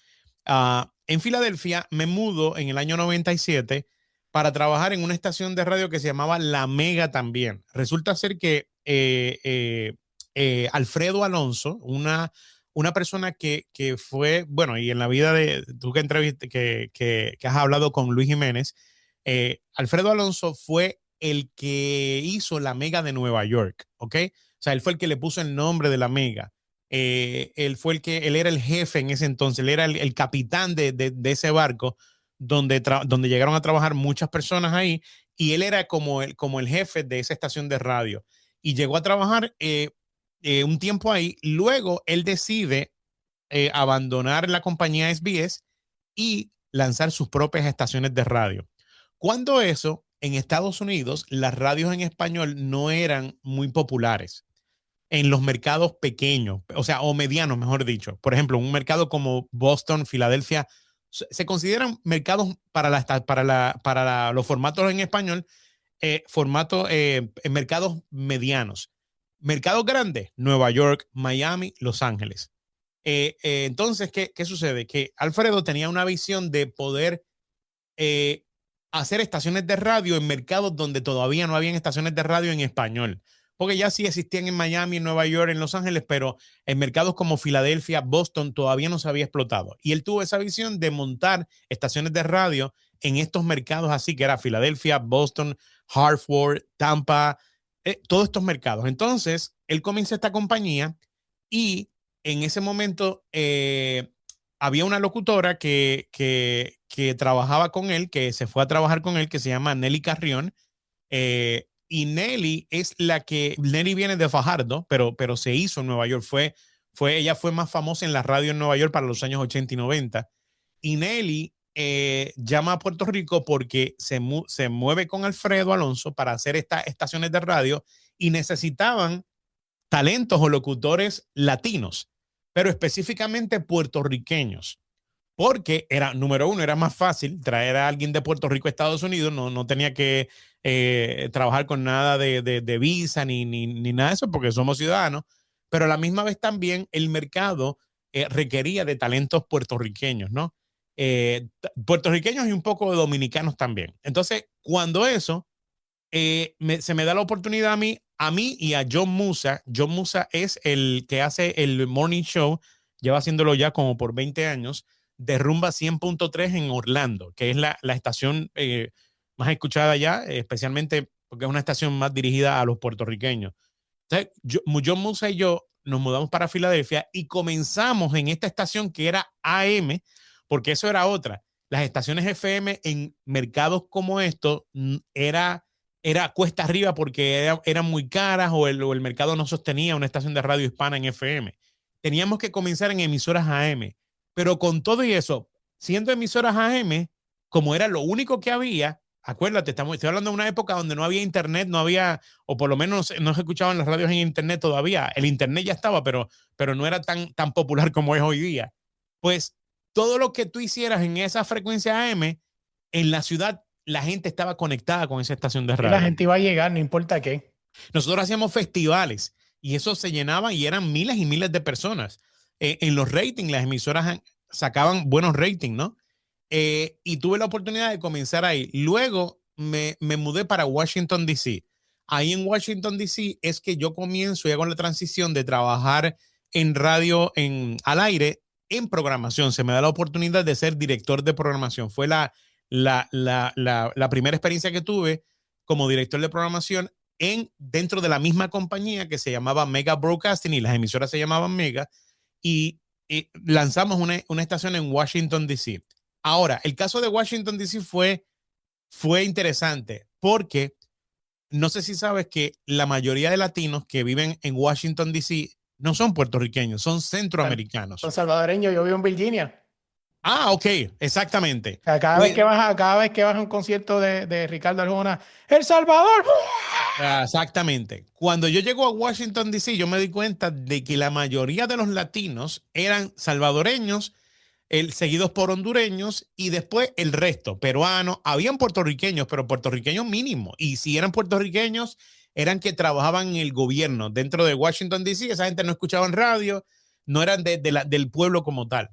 En Filadelfia me mudo en el año 97 para trabajar en una estación de radio que se llamaba La Mega también. Resulta ser que Alfredo Alonso, una persona que fue, bueno, y en la vida de tú que has hablado con Luis Jiménez, Alfredo Alonso fue el que hizo La Mega de Nueva York, ¿ok? O sea, él fue el que le puso el nombre de La Mega. Él era el jefe en ese entonces, él era el capitán de ese barco donde llegaron a trabajar muchas personas ahí, y él era como el jefe de esa estación de radio, y llegó a trabajar un tiempo ahí. Luego él decide abandonar la compañía SBS y lanzar sus propias estaciones de radio. Cuando eso, en Estados Unidos, las radios en español no eran muy populares en los mercados pequeños, o medianos, mejor dicho. Por ejemplo, un mercado como Boston, Filadelfia, se consideran mercados para los formatos en español, mercados medianos. Mercados grandes, Nueva York, Miami, Los Ángeles. Entonces, ¿qué sucede? Que Alfredo tenía una visión de poder hacer estaciones de radio en mercados donde todavía no habían estaciones de radio en español, porque ya sí existían en Miami, en Nueva York, en Los Ángeles, pero en mercados como Filadelfia, Boston, todavía no se había explotado. Y él tuvo esa visión de montar estaciones de radio en estos mercados así, que era Filadelfia, Boston, Hartford, Tampa, todos estos mercados. Entonces, él comienza esta compañía, y en ese momento había una locutora que trabajaba con él, que se fue a trabajar con él, que se llama Nelly Carrión. Y Nelly Nelly viene de Fajardo, pero se hizo en Nueva York. Ella fue más famosa en la radio en Nueva York para los años 80 y 90. Y Nelly llama a Puerto Rico porque se mueve con Alfredo Alonso para hacer estas estaciones de radio, y necesitaban talentos o locutores latinos, pero específicamente puertorriqueños, porque número uno, era más fácil traer a alguien de Puerto Rico a Estados Unidos, no tenía que trabajar con nada de visa ni nada de eso, porque somos ciudadanos, pero a la misma vez también el mercado requería de talentos puertorriqueños, ¿no? Puertorriqueños y un poco de dominicanos también. Entonces, cuando eso, se me da la oportunidad a mí y a John Musa. John Musa es el que hace el morning show, lleva haciéndolo ya como por 20 años, de Rumba 100.3 en Orlando, que es la estación más escuchada allá, especialmente porque es una estación más dirigida a los puertorriqueños. Entonces, John Musa y yo nos mudamos para Filadelfia y comenzamos en esta estación que era AM, porque eso era otra. Las estaciones FM en mercados como estos era cuesta arriba, porque eran muy caras, o el mercado no sostenía una estación de radio hispana en FM. Teníamos que comenzar en emisoras AM. Pero con todo y eso, siendo emisoras AM, como era lo único que había, acuérdate, estoy hablando de una época donde no había internet, no había, o por lo menos no se escuchaban las radios en internet todavía. El internet ya estaba, pero no era tan popular como es hoy día. Pues todo lo que tú hicieras en esa frecuencia AM, en la ciudad, la gente estaba conectada con esa estación de radio. La gente iba a llegar, no importa qué. Nosotros hacíamos festivales y eso se llenaba, y eran miles y miles de personas. En los ratings, las emisoras sacaban buenos ratings, ¿no? Y tuve la oportunidad de comenzar ahí. Luego me mudé para Washington, D.C. Ahí en Washington, D.C. es que yo comienzo y hago la transición de trabajar en radio al aire en programación. Se me da la oportunidad de ser director de programación. Fue la primera experiencia que tuve como director de programación dentro de la misma compañía que se llamaba Mega Broadcasting y las emisoras se llamaban Mega y lanzamos una estación en Washington, D.C. Ahora, el caso de Washington, D.C. fue interesante porque no sé si sabes que la mayoría de latinos que viven en Washington, D.C. no son puertorriqueños, son centroamericanos. Son salvadoreños, yo vivo en Virginia. Ah, ok, exactamente. Cada vez Pues, que vas a un concierto de Ricardo Arjona, ¡El Salvador! exactamente. Cuando yo llego a Washington, D.C., yo me di cuenta de que la mayoría de los latinos eran salvadoreños, seguidos por hondureños y después el resto, peruanos. Habían puertorriqueños, pero puertorriqueños mínimos. Y si eran puertorriqueños, eran que trabajaban en el gobierno dentro de Washington, D.C. Esa gente no escuchaba en radio, no eran del pueblo como tal.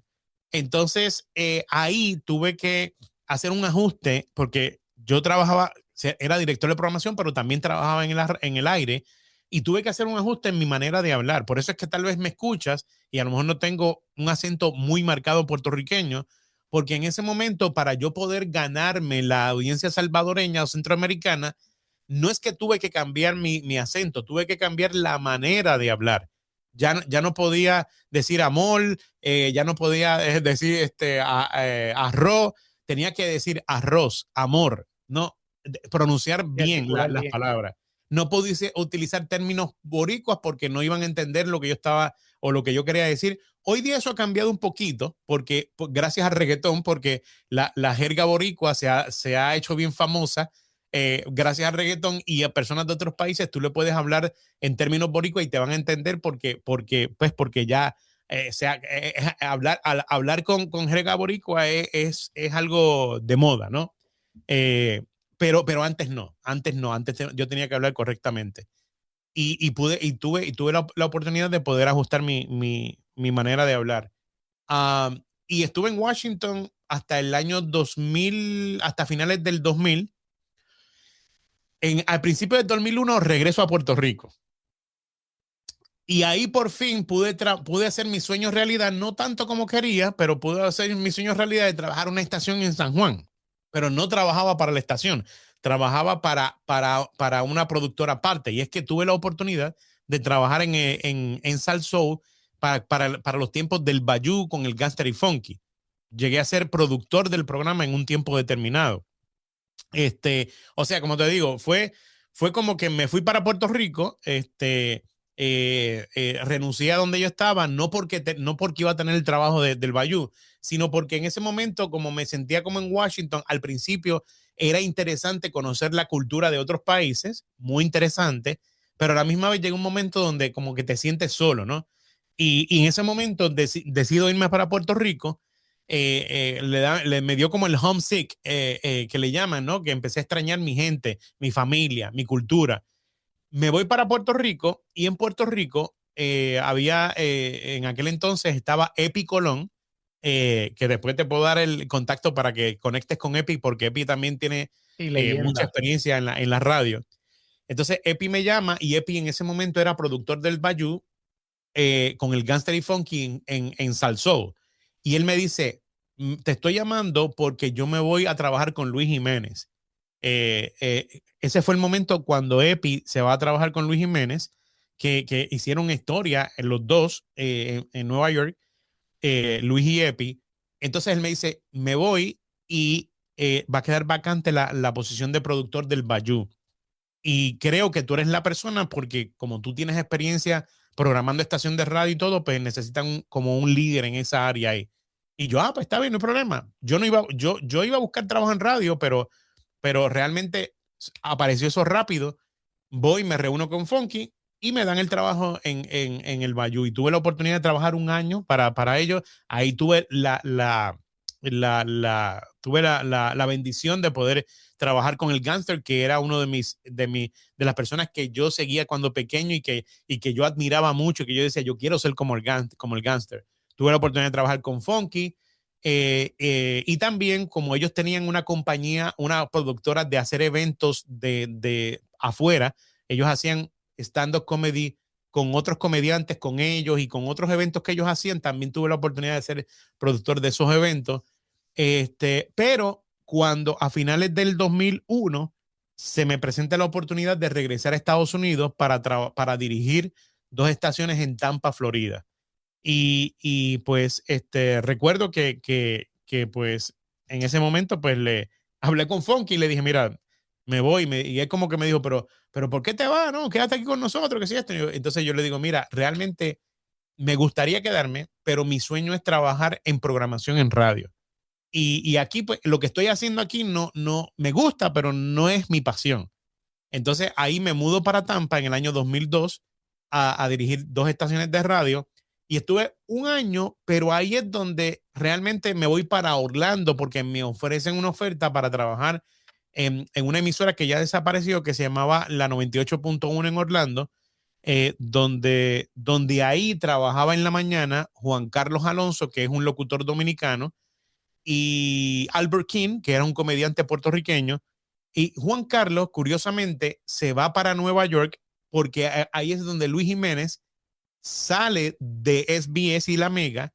Entonces, ahí tuve que hacer un ajuste porque yo trabajaba, era director de programación, pero también trabajaba en el aire y tuve que hacer un ajuste en mi manera de hablar. Por eso es que tal vez me escuchas y a lo mejor no tengo un acento muy marcado puertorriqueño, porque en ese momento, para yo poder ganarme la audiencia salvadoreña o centroamericana, no es que tuve que cambiar mi acento, tuve que cambiar la manera de hablar. Ya no podía decir amor, ya no podía decir arroz, tenía que decir arroz, amor, no pronunciar bien las Bien. palabras. No podía utilizar términos boricuas porque no iban a entender lo que yo estaba o lo que yo quería decir. Hoy día eso ha cambiado un poquito porque gracias al reggaetón, porque la jerga boricua se ha hecho bien famosa gracias al reggaetón y a personas de otros países tú le puedes hablar en términos boricuas y te van a entender porque ya hablar con jerga boricua es algo de moda, ¿no? Pero antes yo tenía que hablar correctamente tuve la oportunidad de poder ajustar mi manera de hablar. Y estuve en Washington hasta el año 2000, hasta finales del 2000. Al principio del 2001 regreso a Puerto Rico. Y ahí por fin pude hacer mis sueños realidad, no tanto como quería, pero pude hacer mis sueños realidad de trabajar en una estación en San Juan. Pero no trabajaba para la estación, trabajaba para una productora aparte. Y es que tuve la oportunidad de trabajar en Salsoul para los tiempos del Bayou con el Gangster y Funky. Llegué a ser productor del programa en un tiempo determinado. O sea, como te digo, fue como que me fui para Puerto Rico, renuncié a donde yo estaba, no porque iba a tener el trabajo del Bayou, sino porque en ese momento, como me sentía como en Washington, al principio era interesante conocer la cultura de otros países, muy interesante, pero a la misma vez llega un momento donde como que te sientes solo, ¿no? Y en ese momento decido irme para Puerto Rico. Me dio como el homesick que le llaman, ¿no? Que empecé a extrañar mi gente, mi familia, mi cultura. Me voy para Puerto Rico y en Puerto Rico en aquel entonces estaba Epi Colón, que después te puedo dar el contacto para que conectes con Epi, porque Epi también tiene Y mucha leyenda. experiencia en la radio. Entonces Epi me llama y Epi en ese momento era productor del Bayou con el Gangster y Funky en Salsoul. Y él me dice, te estoy llamando porque yo me voy a trabajar con Luis Jiménez. Ese fue el momento cuando Epi se va a trabajar con Luis Jiménez, que hicieron historia en los dos en Nueva York, Luis y Epi. Entonces él me dice, me voy y va a quedar vacante la posición de productor del Bayou. Y creo que tú eres la persona porque como tú tienes experiencia programando estación de radio y todo, pues necesitan como un líder en esa área ahí. Y yo, pues está bien, no hay problema. Yo iba a buscar trabajo en radio, pero realmente apareció eso rápido. Voy, me reúno con Funky y me dan el trabajo en el Bayou. Y tuve la oportunidad de trabajar un año para ellos. Ahí tuve tuve la bendición de poder trabajar con el Gangster, que era uno de las personas que yo seguía cuando pequeño y que yo admiraba mucho, que yo decía, yo quiero ser como el Gangster. Tuve la oportunidad de trabajar con Funky y también como ellos tenían una compañía, una productora de hacer eventos de afuera, ellos hacían stand-up comedy con otros comediantes, con ellos y con otros eventos que ellos hacían. También tuve la oportunidad de ser productor de esos eventos. Pero cuando a finales del 2001 se me presenta la oportunidad de regresar a Estados Unidos para dirigir 2 estaciones en Tampa, Florida. Y pues recuerdo que pues en ese momento pues le hablé con Funky y le dije, mira, me voy. Y él como que me dijo, pero ¿por qué te vas? No, quédate aquí con nosotros, que si esto. Entonces yo le digo, mira, realmente me gustaría quedarme, pero mi sueño es trabajar en programación en radio. Y aquí, pues, lo que estoy haciendo aquí no me gusta, pero no es mi pasión. Entonces ahí me mudo para Tampa en el año 2002 a dirigir 2 estaciones de radio y estuve un año, pero ahí es donde realmente me voy para Orlando porque me ofrecen una oferta para trabajar en una emisora que ya desapareció que se llamaba la 98.1 en Orlando, donde ahí trabajaba en la mañana Juan Carlos Alonso, que es un locutor dominicano, y Albert King, que era un comediante puertorriqueño. Y Juan Carlos, curiosamente, se va para Nueva York porque ahí es donde Luis Jiménez sale de SBS y La Mega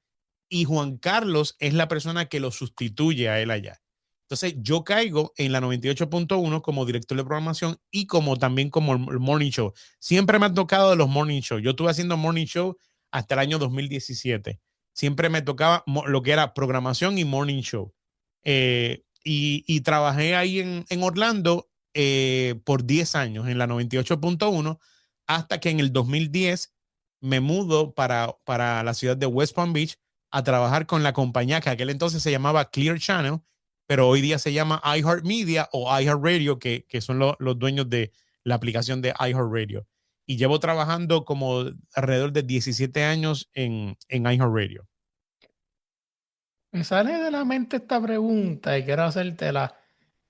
y Juan Carlos es la persona que lo sustituye a él allá. Entonces yo caigo en la 98.1 como director de programación y como también como el morning show. Siempre me ha tocado de los morning show. Yo estuve haciendo morning show hasta el año 2017. Siempre me tocaba lo que era programación y morning show. Y trabajé ahí en Orlando por 10 años en la 98.1 hasta que en el 2010 me mudo para la ciudad de West Palm Beach a trabajar con la compañía que aquel entonces se llamaba Clear Channel, pero hoy día se llama iHeartMedia o iHeartRadio, que son los dueños de la aplicación de iHeartRadio. Y llevo trabajando como alrededor de 17 años en iHeartRadio. Me sale de la mente esta pregunta y quiero hacértela.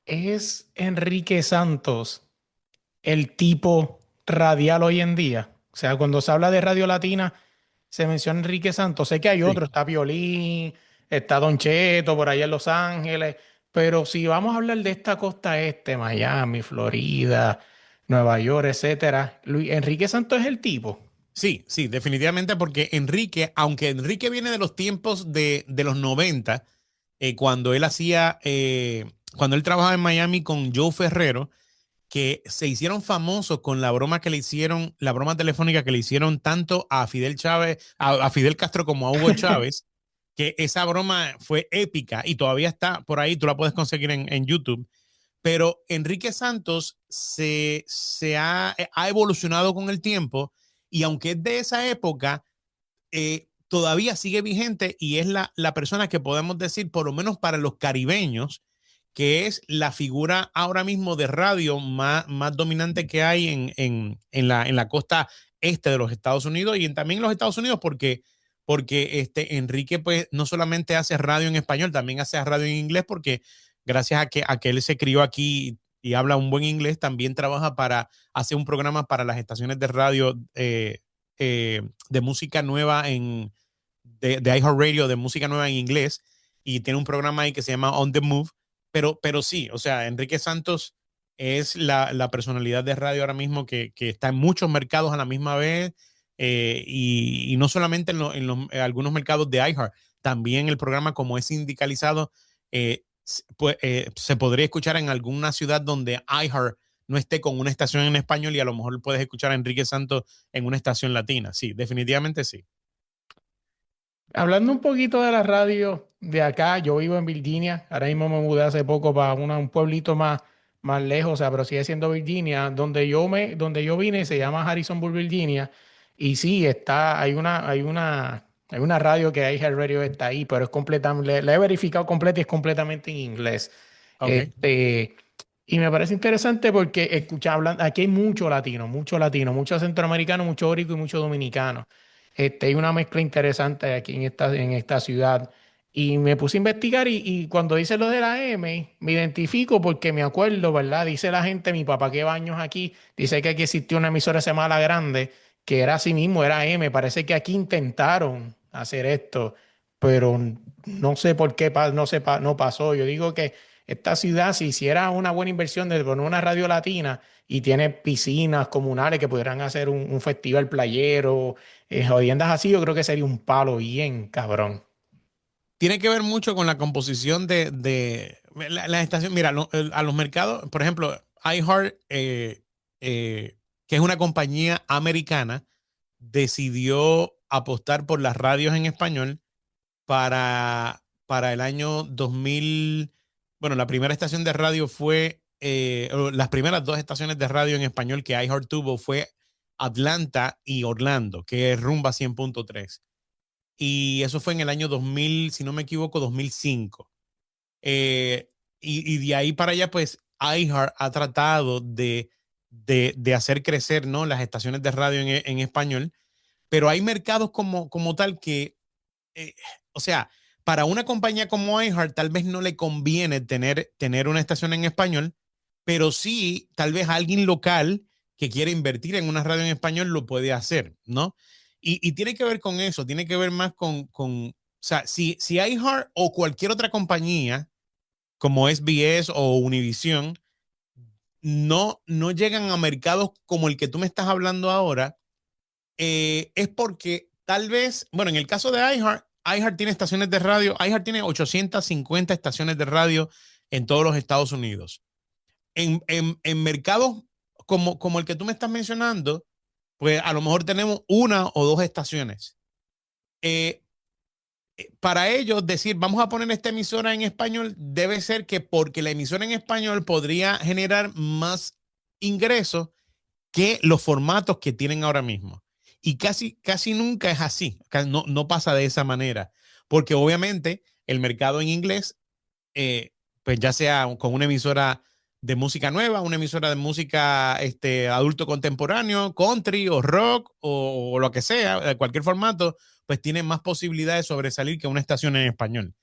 ¿Es Enrique Santos el tipo radial hoy en día? O sea, cuando se habla de Radio Latina, se menciona Enrique Santos. Sé que hay Sí. otro, está Violín, está Don Cheto por allá en Los Ángeles, pero si vamos a hablar de esta costa este, Miami, Florida, Nueva York, etcétera, Enrique Santos es el tipo. Sí, sí, definitivamente porque Enrique, aunque Enrique viene de los tiempos de los 90, cuando él cuando él trabajaba en Miami con Joe Ferrero, que se hicieron famosos con la broma que le hicieron, la broma telefónica que le hicieron tanto a Fidel Chávez, a Fidel Castro como a Hugo Chávez, que esa broma fue épica y todavía está por ahí, tú la puedes conseguir en YouTube. Pero Enrique Santos ha evolucionado con el tiempo y aunque es de esa época, todavía sigue vigente y es la persona que podemos decir, por lo menos para los caribeños, que es la figura ahora mismo de radio más dominante que hay en la costa este de los Estados Unidos y también en los Estados Unidos porque Enrique pues no solamente hace radio en español, también hace radio en inglés porque gracias a que él se crió aquí y habla un buen inglés, también trabaja para hacer un programa para las estaciones de radio de música nueva de iHeartRadio, de música nueva en inglés, y tiene un programa ahí que se llama On the Move, pero sí, o sea, Enrique Santos es la personalidad de radio ahora mismo que está en muchos mercados a la misma vez, y no solamente en algunos mercados de iHeart, también el programa como es sindicalizado, pues, se podría escuchar en alguna ciudad donde iHeart no esté con una estación en español y a lo mejor puedes escuchar a Enrique Santos en una estación latina. Sí, definitivamente sí. Hablando un poquito de la radio de acá, yo vivo en Virginia, ahora mismo me mudé hace poco para un pueblito más lejos, o sea, pero sigue siendo Virginia, donde yo vine se llama Harrisonburg, Virginia, y sí, hay una radio que hay, Radio está ahí, pero es completamente, la he verificado completa y es completamente en inglés. Ok. Y me parece interesante porque aquí hay mucho latino, mucho centroamericano, mucho órico y mucho dominicano. Hay una mezcla interesante aquí en esta ciudad. Y me puse a investigar y cuando dice lo de la M, me identifico porque me acuerdo, ¿verdad? Dice la gente, mi papá que va años aquí, dice que aquí existió una emisora semana grande, que era así mismo, era M. Parece que aquí intentaron hacer esto, pero no sé por qué no pasó. Yo digo que esta ciudad, si hiciera una buena inversión de poner una radio latina y tiene piscinas comunales que pudieran hacer un festival playero, jodiendas así, yo creo que sería un palo bien cabrón. Tiene que ver mucho con la composición de la estación. Mira, a los mercados, por ejemplo, iHeart, que es una compañía americana, decidió apostar por las radios en español para el año 2000. Bueno, la primera estación de radio fue, las primeras dos estaciones de radio en español que iHeart tuvo fue Atlanta y Orlando, que es Rumba 100.3. Y eso fue en el año 2000, si no me equivoco, 2005. Eh, y de ahí para allá, pues iHeart ha tratado de hacer crecer, ¿no?, las estaciones de radio en español, pero hay mercados como tal que, eh, o sea, para una compañía como iHeart tal vez no le conviene tener una estación en español, pero sí, tal vez alguien local que quiere invertir en una radio en español lo puede hacer, ¿no? Y tiene que ver con eso, tiene que ver más o sea, si iHeart o cualquier otra compañía como SBS o Univision no llegan a mercados como el que tú me estás hablando ahora, es porque tal vez, bueno, en el caso de iHeart tiene estaciones de radio, iHeart tiene 850 estaciones de radio en todos los Estados Unidos. En mercados como el que tú me estás mencionando, pues a lo mejor tenemos una o dos estaciones. Eh, para ellos decir, vamos a poner esta emisora en español, debe ser que porque la emisora en español podría generar más ingresos que los formatos que tienen ahora mismo. Y casi nunca es así, no pasa de esa manera, porque obviamente el mercado en inglés, pues ya sea con una emisora de música nueva, una emisora de música adulto contemporáneo, country o rock o lo que sea, de cualquier formato, pues tiene más posibilidades de sobresalir que una estación en español.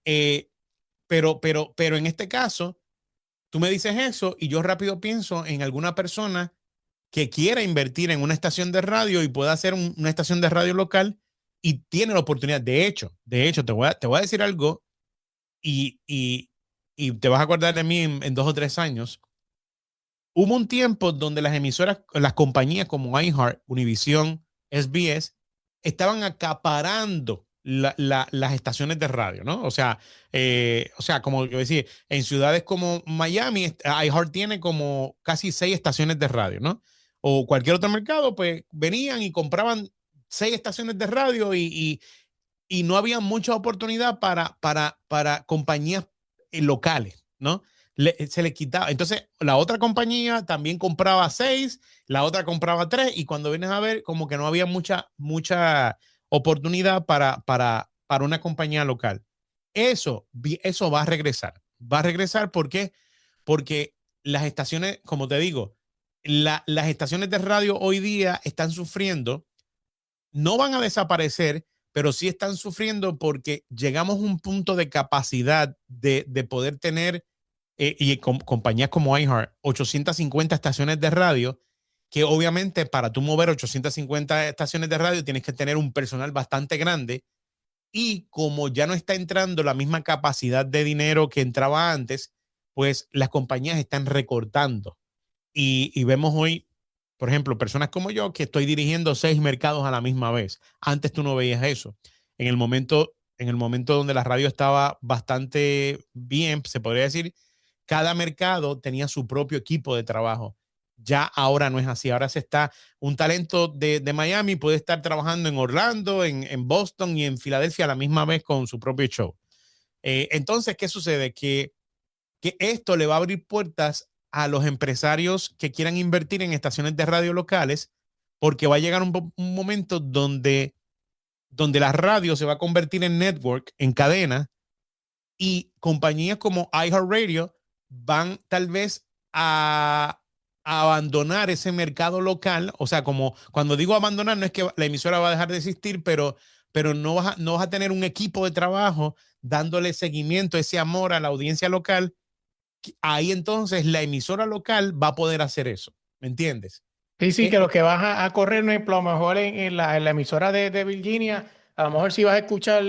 Eh, pero en este caso, tú me dices eso y yo rápido pienso en alguna persona que quiera invertir en una estación de radio y pueda hacer una estación de radio local y tiene la oportunidad. De hecho, te voy a decir algo y, y, y te vas a acordar de mí en 2 o 3 años. Hubo un tiempo donde las emisoras, las compañías como iHeart, Univision, SBS, estaban acaparando las estaciones de radio, ¿no? O sea, como yo decía, en ciudades como Miami, iHeart tiene como casi 6 estaciones de radio, ¿no? O cualquier otro mercado, pues venían y compraban 6 estaciones de radio y no había mucha oportunidad para compañías locales, ¿no? Se le quitaba. Entonces, la otra compañía también compraba 6, la otra compraba 3, y cuando vienes a ver, como que no había mucha oportunidad para una compañía local. Eso va a regresar. Va a regresar, ¿por qué? Porque las estaciones, como te digo, las estaciones de radio hoy día están sufriendo, no van a desaparecer, pero sí están sufriendo porque llegamos a un punto de capacidad de poder tener, y compañías como iHeart, 850 estaciones de radio, que obviamente para tú mover 850 estaciones de radio tienes que tener un personal bastante grande, y como ya no está entrando la misma capacidad de dinero que entraba antes, pues las compañías están recortando. Y vemos hoy, por ejemplo, personas como yo que estoy dirigiendo 6 mercados a la misma vez. Antes tú no veías eso. En el momento donde la radio estaba bastante bien, se podría decir, cada mercado tenía su propio equipo de trabajo. Ya ahora no es así. Ahora un talento de Miami puede estar trabajando en Orlando, en Boston y en Filadelfia a la misma vez con su propio show. Entonces, ¿qué sucede? Que esto le va a abrir puertas a los empresarios que quieran invertir en estaciones de radio locales, porque va a llegar un momento donde la radio se va a convertir en network, en cadena, y compañías como iHeartRadio van tal vez a abandonar ese mercado local. O sea, como cuando digo abandonar, no es que la emisora va a dejar de existir, pero no vas a tener un equipo de trabajo dándole seguimiento, ese amor a la audiencia local. Ahí entonces la emisora local va a poder hacer eso, ¿me entiendes? Sí, sí, Eh, que los que vas a correr, por ejemplo, a lo mejor en la emisora de Virginia, a lo mejor si vas a escuchar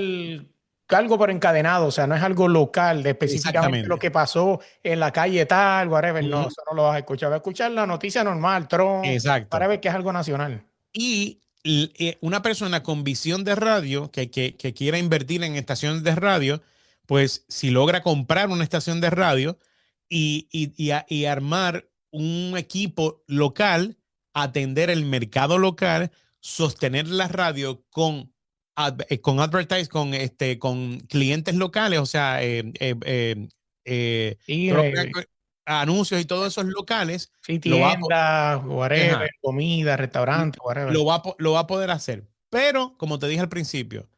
algo pero encadenado, o sea, no es algo local, de específicamente lo Exactamente. que pasó en la calle tal, whatever, no, Ujú. eso no lo vas a escuchar, vas a escuchar la noticia normal, Trump, Exacto. whatever, que es algo nacional. Y una persona con visión de radio que quiera invertir en estaciones de radio, pues si logra comprar una estación de radio y armar un equipo local, atender el mercado local, sostener la radio con advertise, con clientes locales, o sea, Y todo lo anuncios y todos esos locales, sí, lo va a, tiendas, whatever, ajá, comida, restaurantes, whatever. lo va a poder hacer. Pero, como te dije al principio,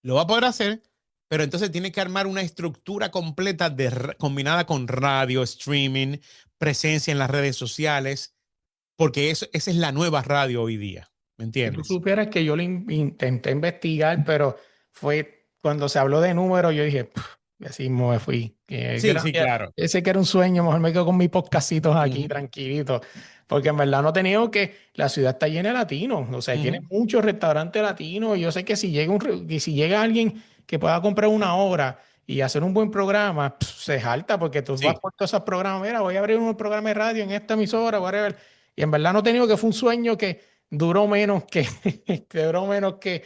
lo va a poder hacer, pero entonces tiene que armar una estructura completa combinada con radio, streaming, presencia en las redes sociales, porque esa es la nueva radio hoy día. ¿Me Si tú entiendes? supieras que yo intenté investigar, pero fue cuando se habló de números, yo dije, "Puf", y así me fui. Sí, sí, claro. Ese que era un sueño, mejor me quedo con mis podcastitos aquí, Ujú, tranquilito. Porque en verdad no he tenido que, la ciudad está llena de latinos, o sea, tiene ujú. muchos restaurantes latinos. Y yo sé que si llega y si llega alguien que pueda comprar una hora y hacer un buen programa, se jalta, porque tú vas Sí, por todos esos programas, mira, voy a abrir un programa de radio en esta emisora, whatever. Y en verdad no he tenido que fue un sueño que duró menos que, que duró menos que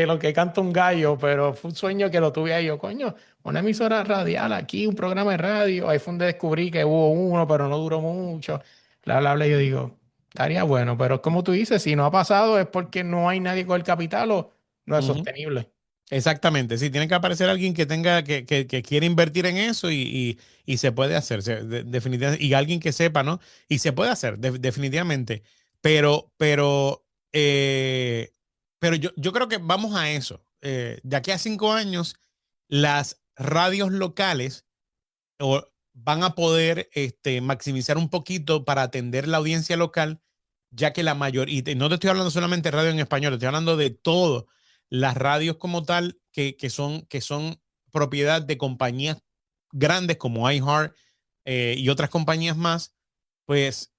lo que canta un gallo, pero fue un sueño que lo tuve ahí. Yo, coño, una emisora radial aquí, un programa de radio. Ahí fue donde descubrí que hubo uno, pero no duró mucho. Bla, bla, bla. Y yo digo, estaría bueno, pero como tú dices, si no ha pasado es porque no hay nadie con el capital o no es ujú. sostenible. Exactamente. Sí, tiene que aparecer alguien que tenga, que quiera invertir en eso y se puede hacer, definitivamente, y alguien que sepa, ¿no? Y se puede hacer, definitivamente. Pero, pero, eh, pero yo creo que vamos a eso. De aquí a 5 años, las radios locales van a poder maximizar un poquito para atender la audiencia local, ya que la mayoría, y no te estoy hablando solamente de radio en español, estoy hablando de todo, las radios como tal, que son propiedad de compañías grandes como iHeart y otras compañías más, pues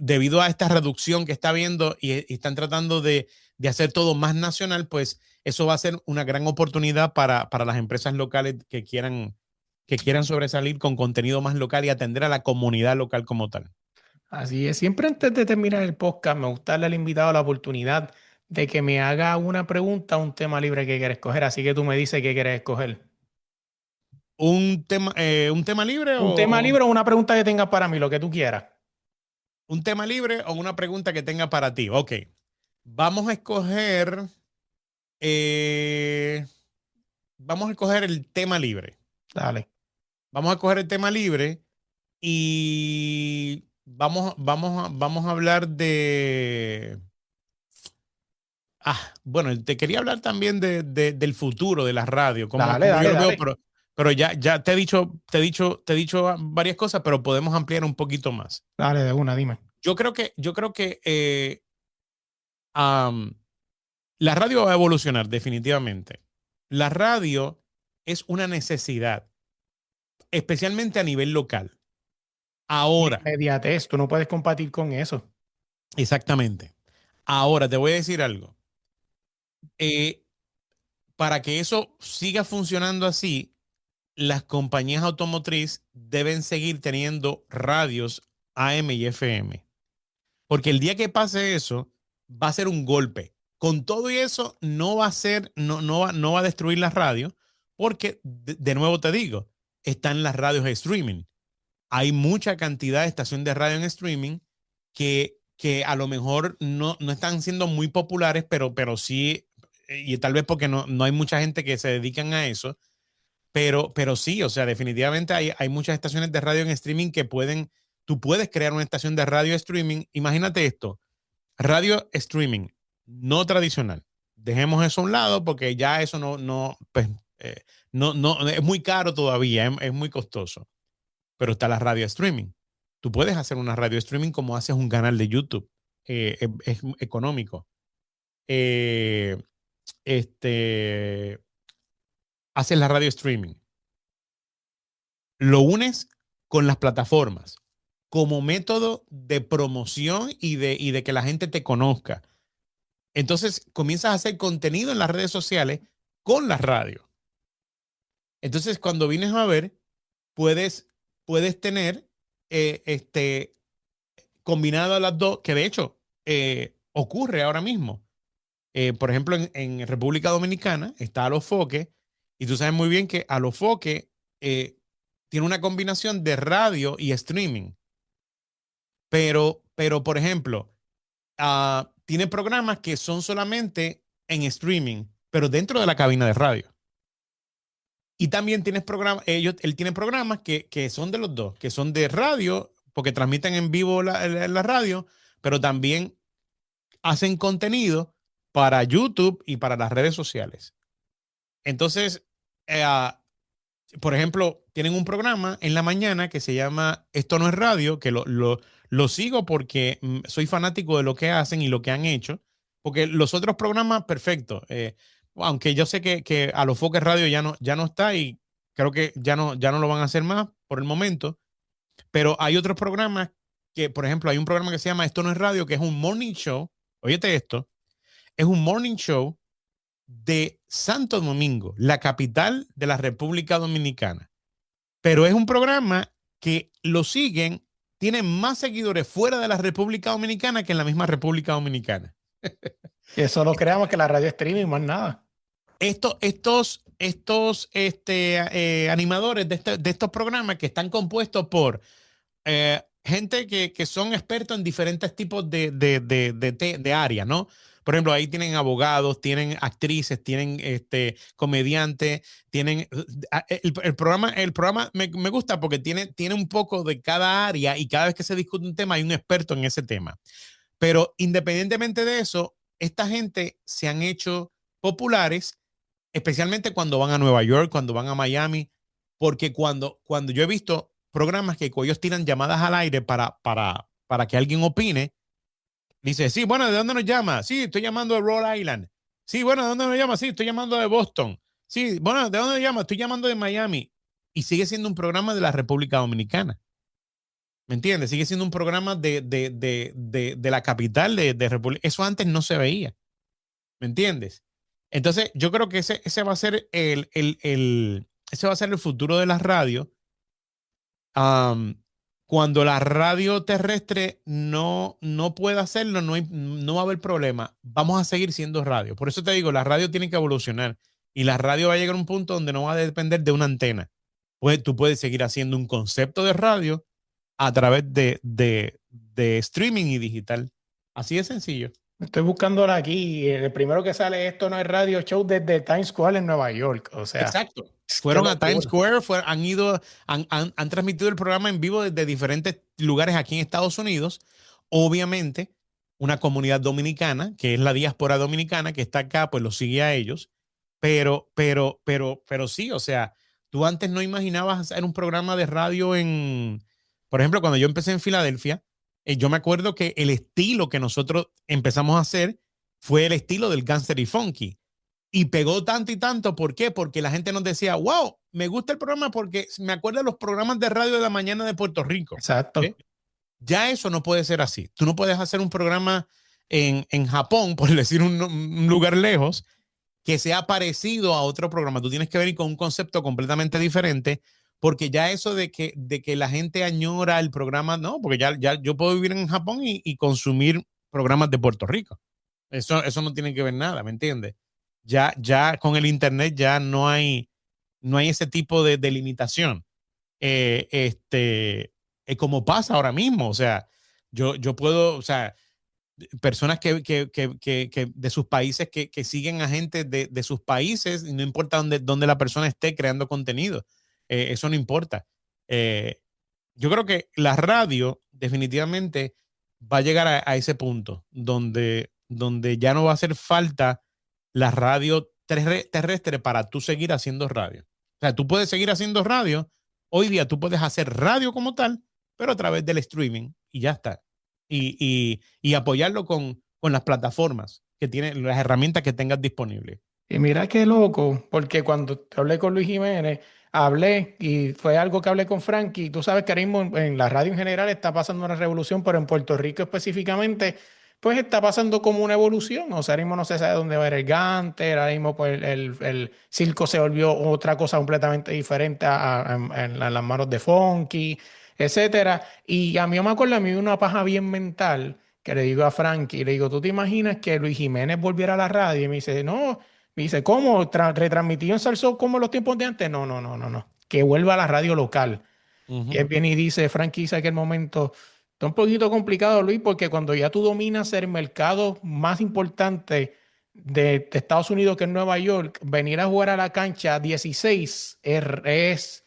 debido a esta reducción que está habiendo y están tratando de hacer todo más nacional, pues eso va a ser una gran oportunidad para las empresas locales que quieran sobresalir con contenido más local y atender a la comunidad local como tal. Así es. Siempre antes de terminar el podcast, me gusta darle al invitado la oportunidad de que me haga una pregunta, un tema libre que quiera escoger. Así que tú me dices qué quieres escoger. ¿Un tema libre Un tema o libre o una pregunta que tengas para mí, lo que tú quieras. un tema libre o una pregunta que tenga para ti? Ok, vamos a escoger, eh, vamos a escoger el tema libre. Dale. Vamos a escoger el tema libre y vamos a hablar bueno, te quería hablar también del futuro de la radio, como, Dale, como yo dale, lo veo, dale. pero ya te he dicho varias cosas, pero podemos ampliar un poquito más. Dale, de una, dime. Yo creo que am, la radio va a evolucionar definitivamente. La radio es una necesidad, especialmente a nivel local. La Ahora, inmediatez, tú no puedes compartir con eso. exactamente. Ahora te voy a decir algo. Eh, para que eso siga funcionando así, las compañías automotriz deben seguir teniendo radios AM y FM. Porque el día que pase eso, va a ser un golpe. Con todo y eso, no va a ser, no va a destruir la radio, porque, de nuevo te digo, están las radios de streaming. Hay mucha cantidad de estaciones de radio en streaming que a lo mejor no están siendo muy populares, pero sí, y tal vez porque no hay mucha gente que se dedican a eso, pero sí, o sea, definitivamente hay muchas estaciones de radio en streaming tú puedes crear una estación de radio streaming. Imagínate esto, radio streaming, no tradicional. Dejemos eso a un lado porque ya eso pues, no, es muy caro todavía, es muy costoso. Pero está la radio streaming. Tú puedes hacer una radio streaming como haces un canal de YouTube. Es económico. Eh, este, haces la radio streaming. Lo unes con las plataformas como método de promoción y de que la gente te conozca. Entonces comienzas a hacer contenido en las redes sociales con la radio. Entonces, cuando vienes a ver, puedes tener combinado las dos, que de hecho ocurre ahora mismo. Por ejemplo, en República Dominicana está Alofoque, y tú sabes muy bien que Alofoque tiene una combinación de radio y streaming. Pero por ejemplo, tiene programas que son solamente en streaming, pero dentro de la cabina de radio. Y también tienes programas, él tiene programas que son de los dos, que son de radio, porque transmiten en vivo la radio, pero también hacen contenido para YouTube y para las redes sociales. Entonces, por ejemplo, tienen un programa en la mañana que se llama Esto no es radio, que lo sigo porque soy fanático de lo que hacen y lo que han hecho, porque los otros programas, perfecto. Aunque yo sé que Alofoque Radio ya no está y creo que ya no lo van a hacer más por el momento, pero hay otros programas que, por ejemplo, hay un programa que se llama Esto no es radio, que es un morning show. Óyete esto, es un morning show de Santo Domingo, la capital de la República Dominicana. Pero es un programa que lo siguen, tienen más seguidores fuera de la República Dominicana que en la misma República Dominicana. Que solo creamos que la radio streaming, más nada. Estos animadores de estos programas que están compuestos por gente que son expertos en diferentes tipos de áreas, ¿no? Por ejemplo, ahí tienen abogados, tienen actrices, tienen comediantes, tienen el programa me gusta porque tiene un poco de cada área y cada vez que se discute un tema hay un experto en ese tema. Pero independientemente de eso, esta gente se han hecho populares, especialmente cuando van a Nueva York, cuando van a Miami, porque cuando yo he visto programas que ellos tiran llamadas al aire para que alguien opine, dice, sí, bueno, ¿de dónde nos llama? Sí, estoy llamando de Rhode Island. Sí, bueno, ¿de dónde nos llama? Sí, estoy llamando de Boston. Sí, bueno, ¿de dónde nos llama? Estoy llamando de Miami. Y sigue siendo un programa de la República Dominicana. ¿Me entiendes? Sigue siendo un programa de la capital de República. Eso antes no se veía. ¿Me entiendes? Entonces, yo creo que ese va a ser ese va a ser el futuro de las radios. Cuando la radio terrestre no pueda hacerlo, no va a haber problema. Vamos a seguir siendo radio. Por eso te digo, la radio tiene que evolucionar y la radio va a llegar a un punto donde no va a depender de una antena. Pues tú puedes seguir haciendo un concepto de radio a través de streaming y digital. Así de sencillo. Estoy buscándola aquí. El primero que sale, Esto no es radio show desde Times Square en Nueva York. O sea, exacto. Fueron a Times Square, han transmitido el programa en vivo desde diferentes lugares aquí en Estados Unidos. Obviamente, una comunidad dominicana, que es la diáspora dominicana, que está acá, pues lo sigue a ellos. Pero sí, o sea, tú antes no imaginabas hacer un programa de radio por ejemplo, cuando yo empecé en Filadelfia, yo me acuerdo que el estilo que nosotros empezamos a hacer fue el estilo del Gangster y Funky. Y pegó tanto y tanto. ¿Por qué? Porque la gente nos decía, wow, me gusta el programa porque me acuerdo de los programas de radio de la mañana de Puerto Rico. Exacto. Ya eso no puede ser así. Tú no puedes hacer un programa en Japón, por decir un lugar lejos, que sea parecido a otro programa. Tú tienes que venir con un concepto completamente diferente, porque ya eso de que la gente añora el programa, no, porque ya yo puedo vivir en Japón y consumir programas de Puerto Rico. Eso no tiene que ver nada, ¿me entiendes? Ya con el internet ya no hay ese tipo de limitación. Como pasa ahora mismo, o sea, yo puedo, o sea, personas que de sus países que siguen a gente de sus países, y no importa dónde la persona esté creando contenido, eso no importa. Yo creo que la radio definitivamente va a llegar a ese punto donde ya no va a hacer falta la radio terrestre para tú seguir haciendo radio. O sea, tú puedes seguir haciendo radio. Hoy día tú puedes hacer radio como tal, pero a través del streaming y ya está. Y apoyarlo con las plataformas que tienen, las herramientas que tengas disponibles. Y mira qué loco, porque cuando hablé con Luis Jiménez, hablé y fue algo que hablé con Frankie. Tú sabes que ahora mismo en la radio en general está pasando una revolución, pero en Puerto Rico específicamente pues está pasando como una evolución. O sea, ahora mismo no se sabe dónde va a ir el Ganter, ahora mismo pues el circo se volvió otra cosa completamente diferente en las manos de Funky, etcétera. Y a mí yo me acuerdo, a mí una paja bien mental que le digo a Frankie, le digo, ¿tú te imaginas que Luis Jiménez volviera a la radio? Y me dice, no, me dice, ¿cómo? ¿Retransmitió en Salsó como en los tiempos de antes? No, no, no, no, no. Que vuelva a la radio local. Y Ujú. él viene y dice, Frankie dice que el momento está un poquito complicado, Luis, porque cuando ya tú dominas el mercado más importante de Estados Unidos, que es Nueva York, venir a jugar a la cancha 16 es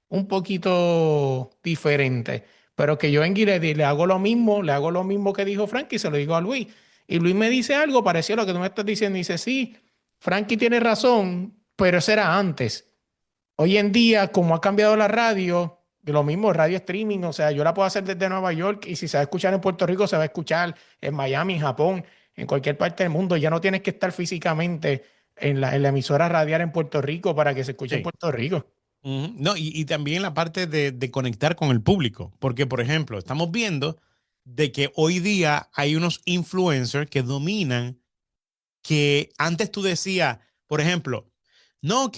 un poquito diferente. Pero que yo venga y le hago lo mismo, le hago lo mismo que dijo Frankie, y se lo digo a Luis. Y Luis me dice algo parecido a lo que tú me estás diciendo. Y dice, sí, Frankie tiene razón, pero eso era antes. Hoy en día, como ha cambiado la radio, lo mismo, radio streaming, o sea, yo la puedo hacer desde Nueva York y si se va a escuchar en Puerto Rico, se va a escuchar en Miami, en Japón, en cualquier parte del mundo. Ya no tienes que estar físicamente en la emisora radial en Puerto Rico para que se escuche en Sí. Puerto Rico. Ujú. No, y también la parte de conectar con el público, porque por ejemplo, estamos viendo de que hoy día hay unos influencers que dominan, que antes tú decías, por ejemplo, no,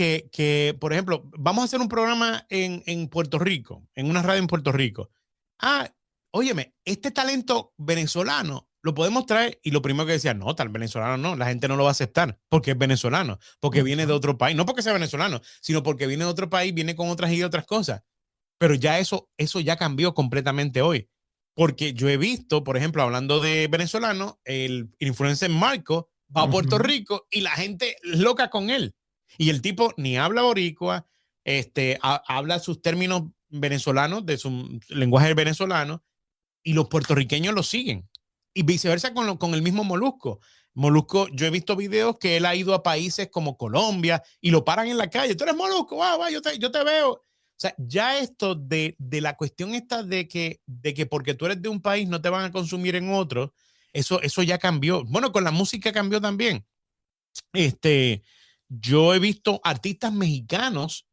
por ejemplo, vamos a hacer un programa en Puerto Rico, en una radio en Puerto Rico. Ah, óyeme, este talento venezolano lo podemos traer. Y lo primero que decía, no, tal venezolano no, la gente no lo va a aceptar porque es venezolano, porque viene de Ujú. otro país, no porque sea venezolano, sino porque viene de otro país, viene con otras y otras cosas. Pero ya eso ya cambió completamente hoy. Porque yo he visto, por ejemplo, hablando de venezolano, el influencer Marco va a Puerto Ujú. Rico y la gente es loca con él. Y el tipo ni habla boricua, habla sus términos venezolanos, de su lenguaje venezolano, y los puertorriqueños lo siguen. Y viceversa con el mismo Molusco. Molusco, yo he visto videos que él ha ido a países como Colombia y lo paran en la calle. Tú eres Molusco, va, yo te veo. O sea, ya esto de la cuestión esta de que porque tú eres de un país no te van a consumir en otro, eso ya cambió. Bueno, con la música cambió también. Este, yo he visto artistas mexicanos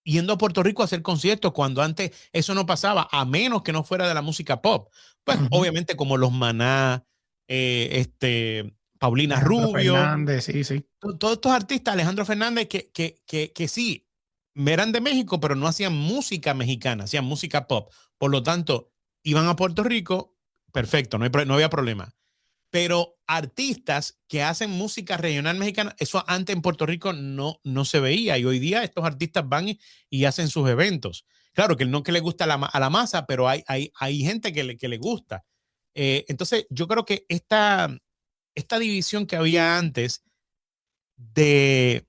yendo a Puerto Rico a hacer conciertos cuando antes eso no pasaba, a menos que no fuera de la música pop. Pues Ujú. obviamente como los Maná, Paulina Alejandro Rubio, Fernández, sí, sí. todos estos artistas, Alejandro Fernández, que sí, eran de México, pero no hacían música mexicana, hacían música pop. Por lo tanto, iban a Puerto Rico, perfecto, no había problema. Pero artistas que hacen música regional mexicana, eso antes en Puerto Rico no se veía. Y hoy día estos artistas van y hacen sus eventos. Claro que no que le gusta a la masa, pero hay gente que le gusta. Entonces, yo creo que esta división que había antes de,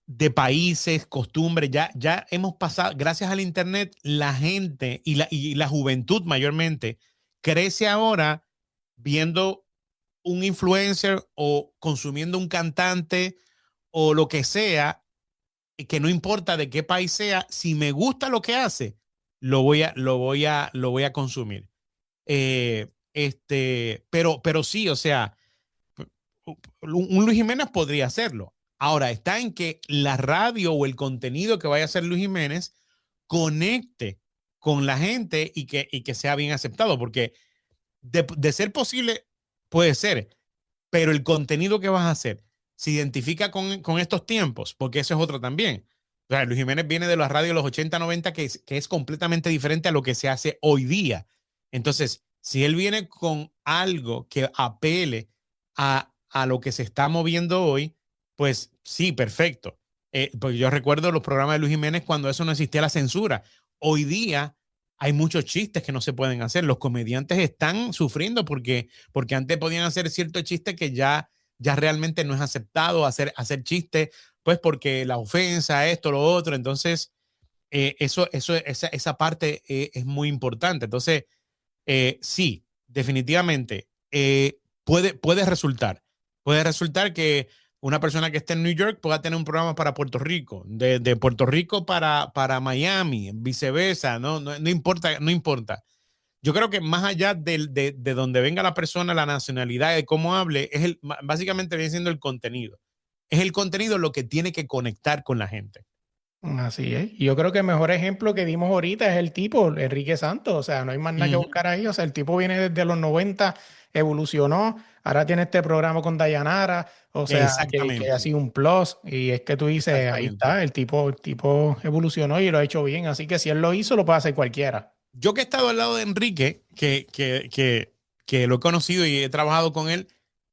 de países, costumbres, ya hemos pasado, gracias al Internet, la gente y la juventud mayormente crece ahora viendo un influencer o consumiendo un cantante o lo que sea, que no importa de qué país sea, si me gusta lo que hace, lo voy a consumir. Pero sí, o sea, un Luis Jiménez podría hacerlo. Ahora está en que la radio o el contenido que vaya a hacer Luis Jiménez conecte con la gente y que sea bien aceptado, porque de ser posible, puede ser, pero el contenido que vas a hacer se identifica con estos tiempos, porque eso es otro también. O sea, Luis Jiménez viene de la radio de los 80, 90, que es completamente diferente a lo que se hace hoy día. Entonces, si él viene con algo que apele a lo que se está moviendo hoy, pues sí, perfecto. Pues yo recuerdo los programas de Luis Jiménez cuando eso no existía la censura. Hoy día hay muchos chistes que no se pueden hacer. Los comediantes están sufriendo porque antes podían hacer ciertos chistes que ya realmente no es aceptado hacer chistes, pues porque la ofensa, esto, lo otro. Entonces, esa parte es muy importante. Entonces, sí, definitivamente puede resultar. Puede resultar que una persona que esté en New York pueda tener un programa para Puerto Rico, de Puerto Rico para Miami, viceversa, no importa, no importa. Yo creo que más allá de donde venga la persona, la nacionalidad, de cómo hable, básicamente viene siendo el contenido. Es el contenido lo que tiene que conectar con la gente. Así es. Y yo creo que el mejor ejemplo que dimos ahorita es el tipo, Enrique Santos. O sea, no hay más nada que Ujú. buscar ahí. O sea, el tipo viene desde los 90 evolucionó. Ahora tiene este programa con Dayanara, o sea, que ha sido un plus. Y es que tú dices, ahí está, el tipo evolucionó y lo ha hecho bien. Así que si él lo hizo, lo puede hacer cualquiera. Yo que he estado al lado de Enrique, que lo he conocido y he trabajado con él,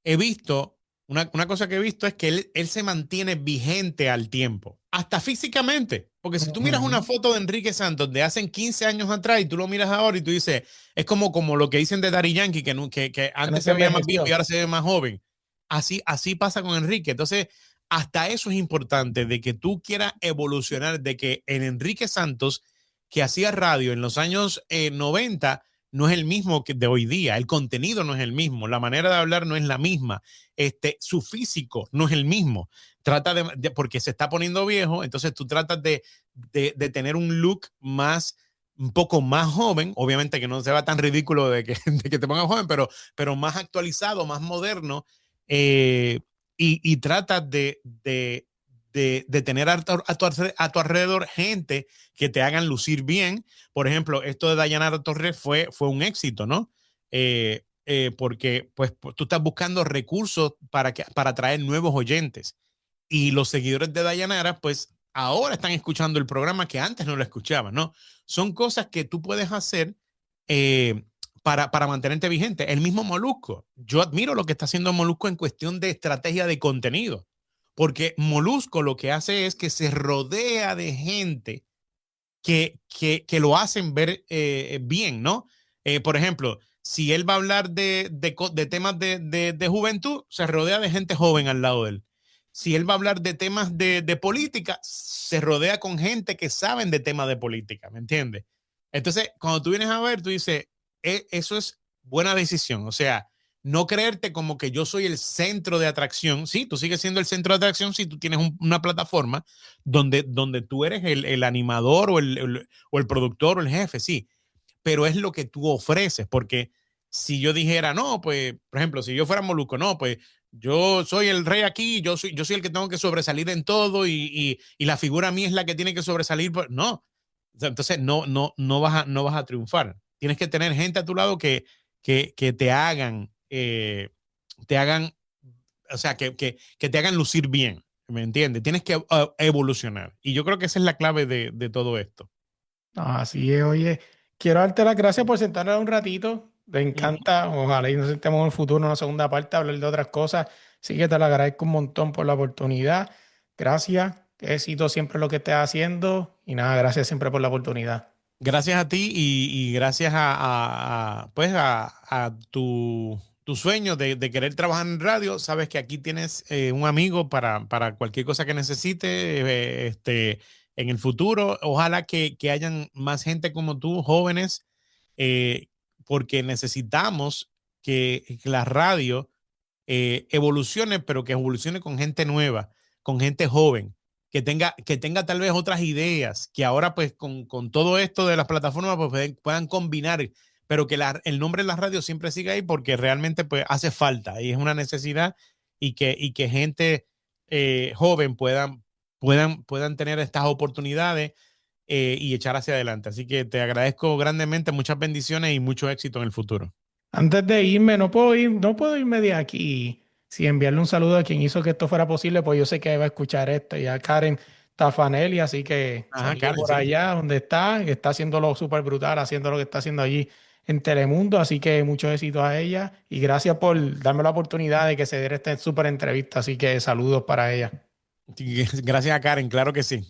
he visto, una cosa que he visto es que él se mantiene vigente al tiempo, hasta físicamente. Porque si tú miras una foto de Enrique Santos de hace 15 años atrás y tú lo miras ahora y tú dices, es como lo que dicen de Daddy Yankee, que antes se veía más viejo y ahora se ve más joven. Así pasa con Enrique. Entonces, hasta eso es importante, de que tú quieras evolucionar, de que en Enrique Santos, que hacía radio en los años 90, no es el mismo que de hoy día. El contenido no es el mismo. La manera de hablar no es la misma. Su físico no es el mismo. Trata porque se está poniendo viejo, entonces tú tratas de tener un look un poco más joven, obviamente que no se va tan ridículo de que te pongas joven, pero más actualizado, más moderno, y tratas de tener a tu alrededor gente que te hagan lucir bien. Por ejemplo, esto de Dayanara Torres fue un éxito, ¿no? Porque pues tú estás buscando recursos para atraer nuevos oyentes. Y los seguidores de Dayanara, pues ahora están escuchando el programa que antes no lo escuchaban, ¿no? Son cosas que tú puedes hacer para mantenerte vigente. El mismo Molusco. Yo admiro lo que está haciendo Molusco en cuestión de estrategia de contenido. Porque Molusco lo que hace es que se rodea de gente que lo hacen ver bien, ¿no? Por ejemplo, si él va a hablar de temas de juventud, se rodea de gente joven al lado de él. Si él va a hablar de temas de política, se rodea con gente que saben de temas de política, ¿me entiendes? Entonces, cuando tú vienes a ver, tú dices, eso es buena decisión. O sea, no creerte como que yo soy el centro de atracción. Sí, tú sigues siendo el centro de atracción si tú tienes una plataforma donde tú eres el animador o el productor o el jefe, sí. Pero es lo que tú ofreces, porque si yo dijera, no, pues, por ejemplo, si yo fuera Molusco, no, pues yo soy el rey aquí, yo soy el que tengo que sobresalir en todo y la figura mía es la que tiene que sobresalir. No, entonces no vas a triunfar. Tienes que tener gente a tu lado que te hagan, o sea, que te hagan lucir bien, ¿me entiendes? Tienes que evolucionar. Y yo creo que esa es la clave de todo esto. Así es, oye, quiero darte las gracias por sentarnos un ratito. Me encanta, ojalá y nos sentemos en el futuro en una segunda parte a hablar de otras cosas. Así que te lo agradezco un montón por la oportunidad. Gracias, éxito siempre en lo que estés haciendo y nada, gracias siempre por la oportunidad. Gracias a ti y gracias pues a tu sueño de querer trabajar en radio. Sabes que aquí tienes un amigo para cualquier cosa que necesite en el futuro. Ojalá que hayan más gente como tú, jóvenes, porque necesitamos que la radio evolucione, pero que evolucione con gente nueva, con gente joven, que tenga tal vez otras ideas, que ahora pues con todo esto de las plataformas pues puedan combinar, pero que el nombre de la radio siempre siga ahí porque realmente pues hace falta y es una necesidad y que gente joven puedan tener estas oportunidades y echar hacia adelante. Así que te agradezco grandemente, muchas bendiciones y mucho éxito en el futuro. Antes de irme, no puedo irme de aquí sin enviarle un saludo a quien hizo que esto fuera posible, pues yo sé que va a escuchar esto, y a Karen Tafanelli, así que Karen, por sí. allá donde está, que está haciéndolo súper brutal, haciendo lo que está haciendo allí en Telemundo, así que mucho éxito a ella y gracias por darme la oportunidad de que se diera esta súper entrevista, así que saludos para ella. Gracias a Karen, claro que sí.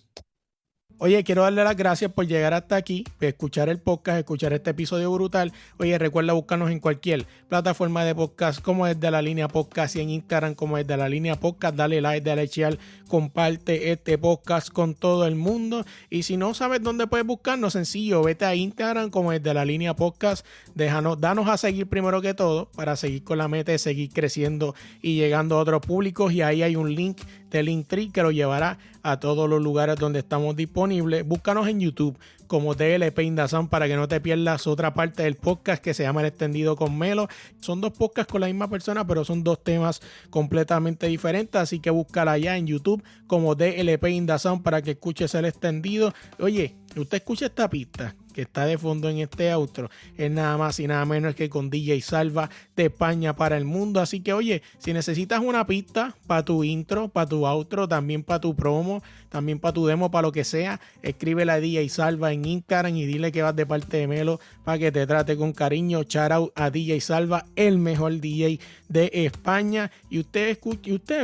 Oye, quiero darle las gracias por llegar hasta aquí, escuchar el podcast, escuchar este episodio brutal. Oye, recuerda buscarnos en cualquier plataforma de podcast como es de la línea podcast y en Instagram como es de la línea podcast. Dale like, dale share, comparte este podcast con todo el mundo. Y si no sabes dónde puedes buscarnos, sencillo, vete a Instagram como es de la línea podcast. Danos a seguir primero que todo para seguir con la meta de seguir creciendo y llegando a otros públicos. Y ahí hay un link de Linktree que lo llevará a todos los lugares donde estamos disponibles. Búscanos en YouTube como TLP Indazán para que no te pierdas otra parte del podcast que se llama El Extendido con Melo. Son dos podcasts con la misma persona, pero son dos temas completamente diferentes, así que búscala allá en YouTube como TLP Indazán para que escuches El Extendido. Oye, usted escucha esta pista que está de fondo en este outro es nada más y nada menos que con DJ Salva de España para el mundo. Así que oye, si necesitas una pista para tu intro, para tu outro, también para tu promo, también para tu demo, para lo que sea, escríbele a DJ Salva en Instagram y dile que vas de parte de Melo para que te trate con cariño. Shout out a DJ Salva, el mejor DJ de España. Y usted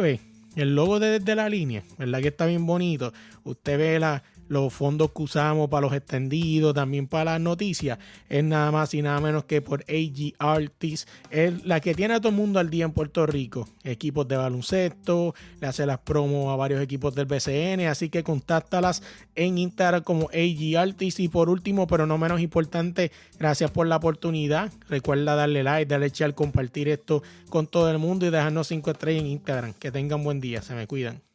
ve el logo Desde la Línea, ¿verdad que está bien bonito? Usted ve los fondos que usamos para los extendidos, también para las noticias, es nada más y nada menos que por AG Artists, es la que tiene a todo el mundo al día en Puerto Rico. Equipos de baloncesto, le hace las promos a varios equipos del BCN, así que contáctalas en Instagram como AG Artists. Y por último, pero no menos importante, gracias por la oportunidad. Recuerda darle like, darle share, compartir esto con todo el mundo y dejarnos 5 estrellas en Instagram. Que tengan buen día, se me cuidan.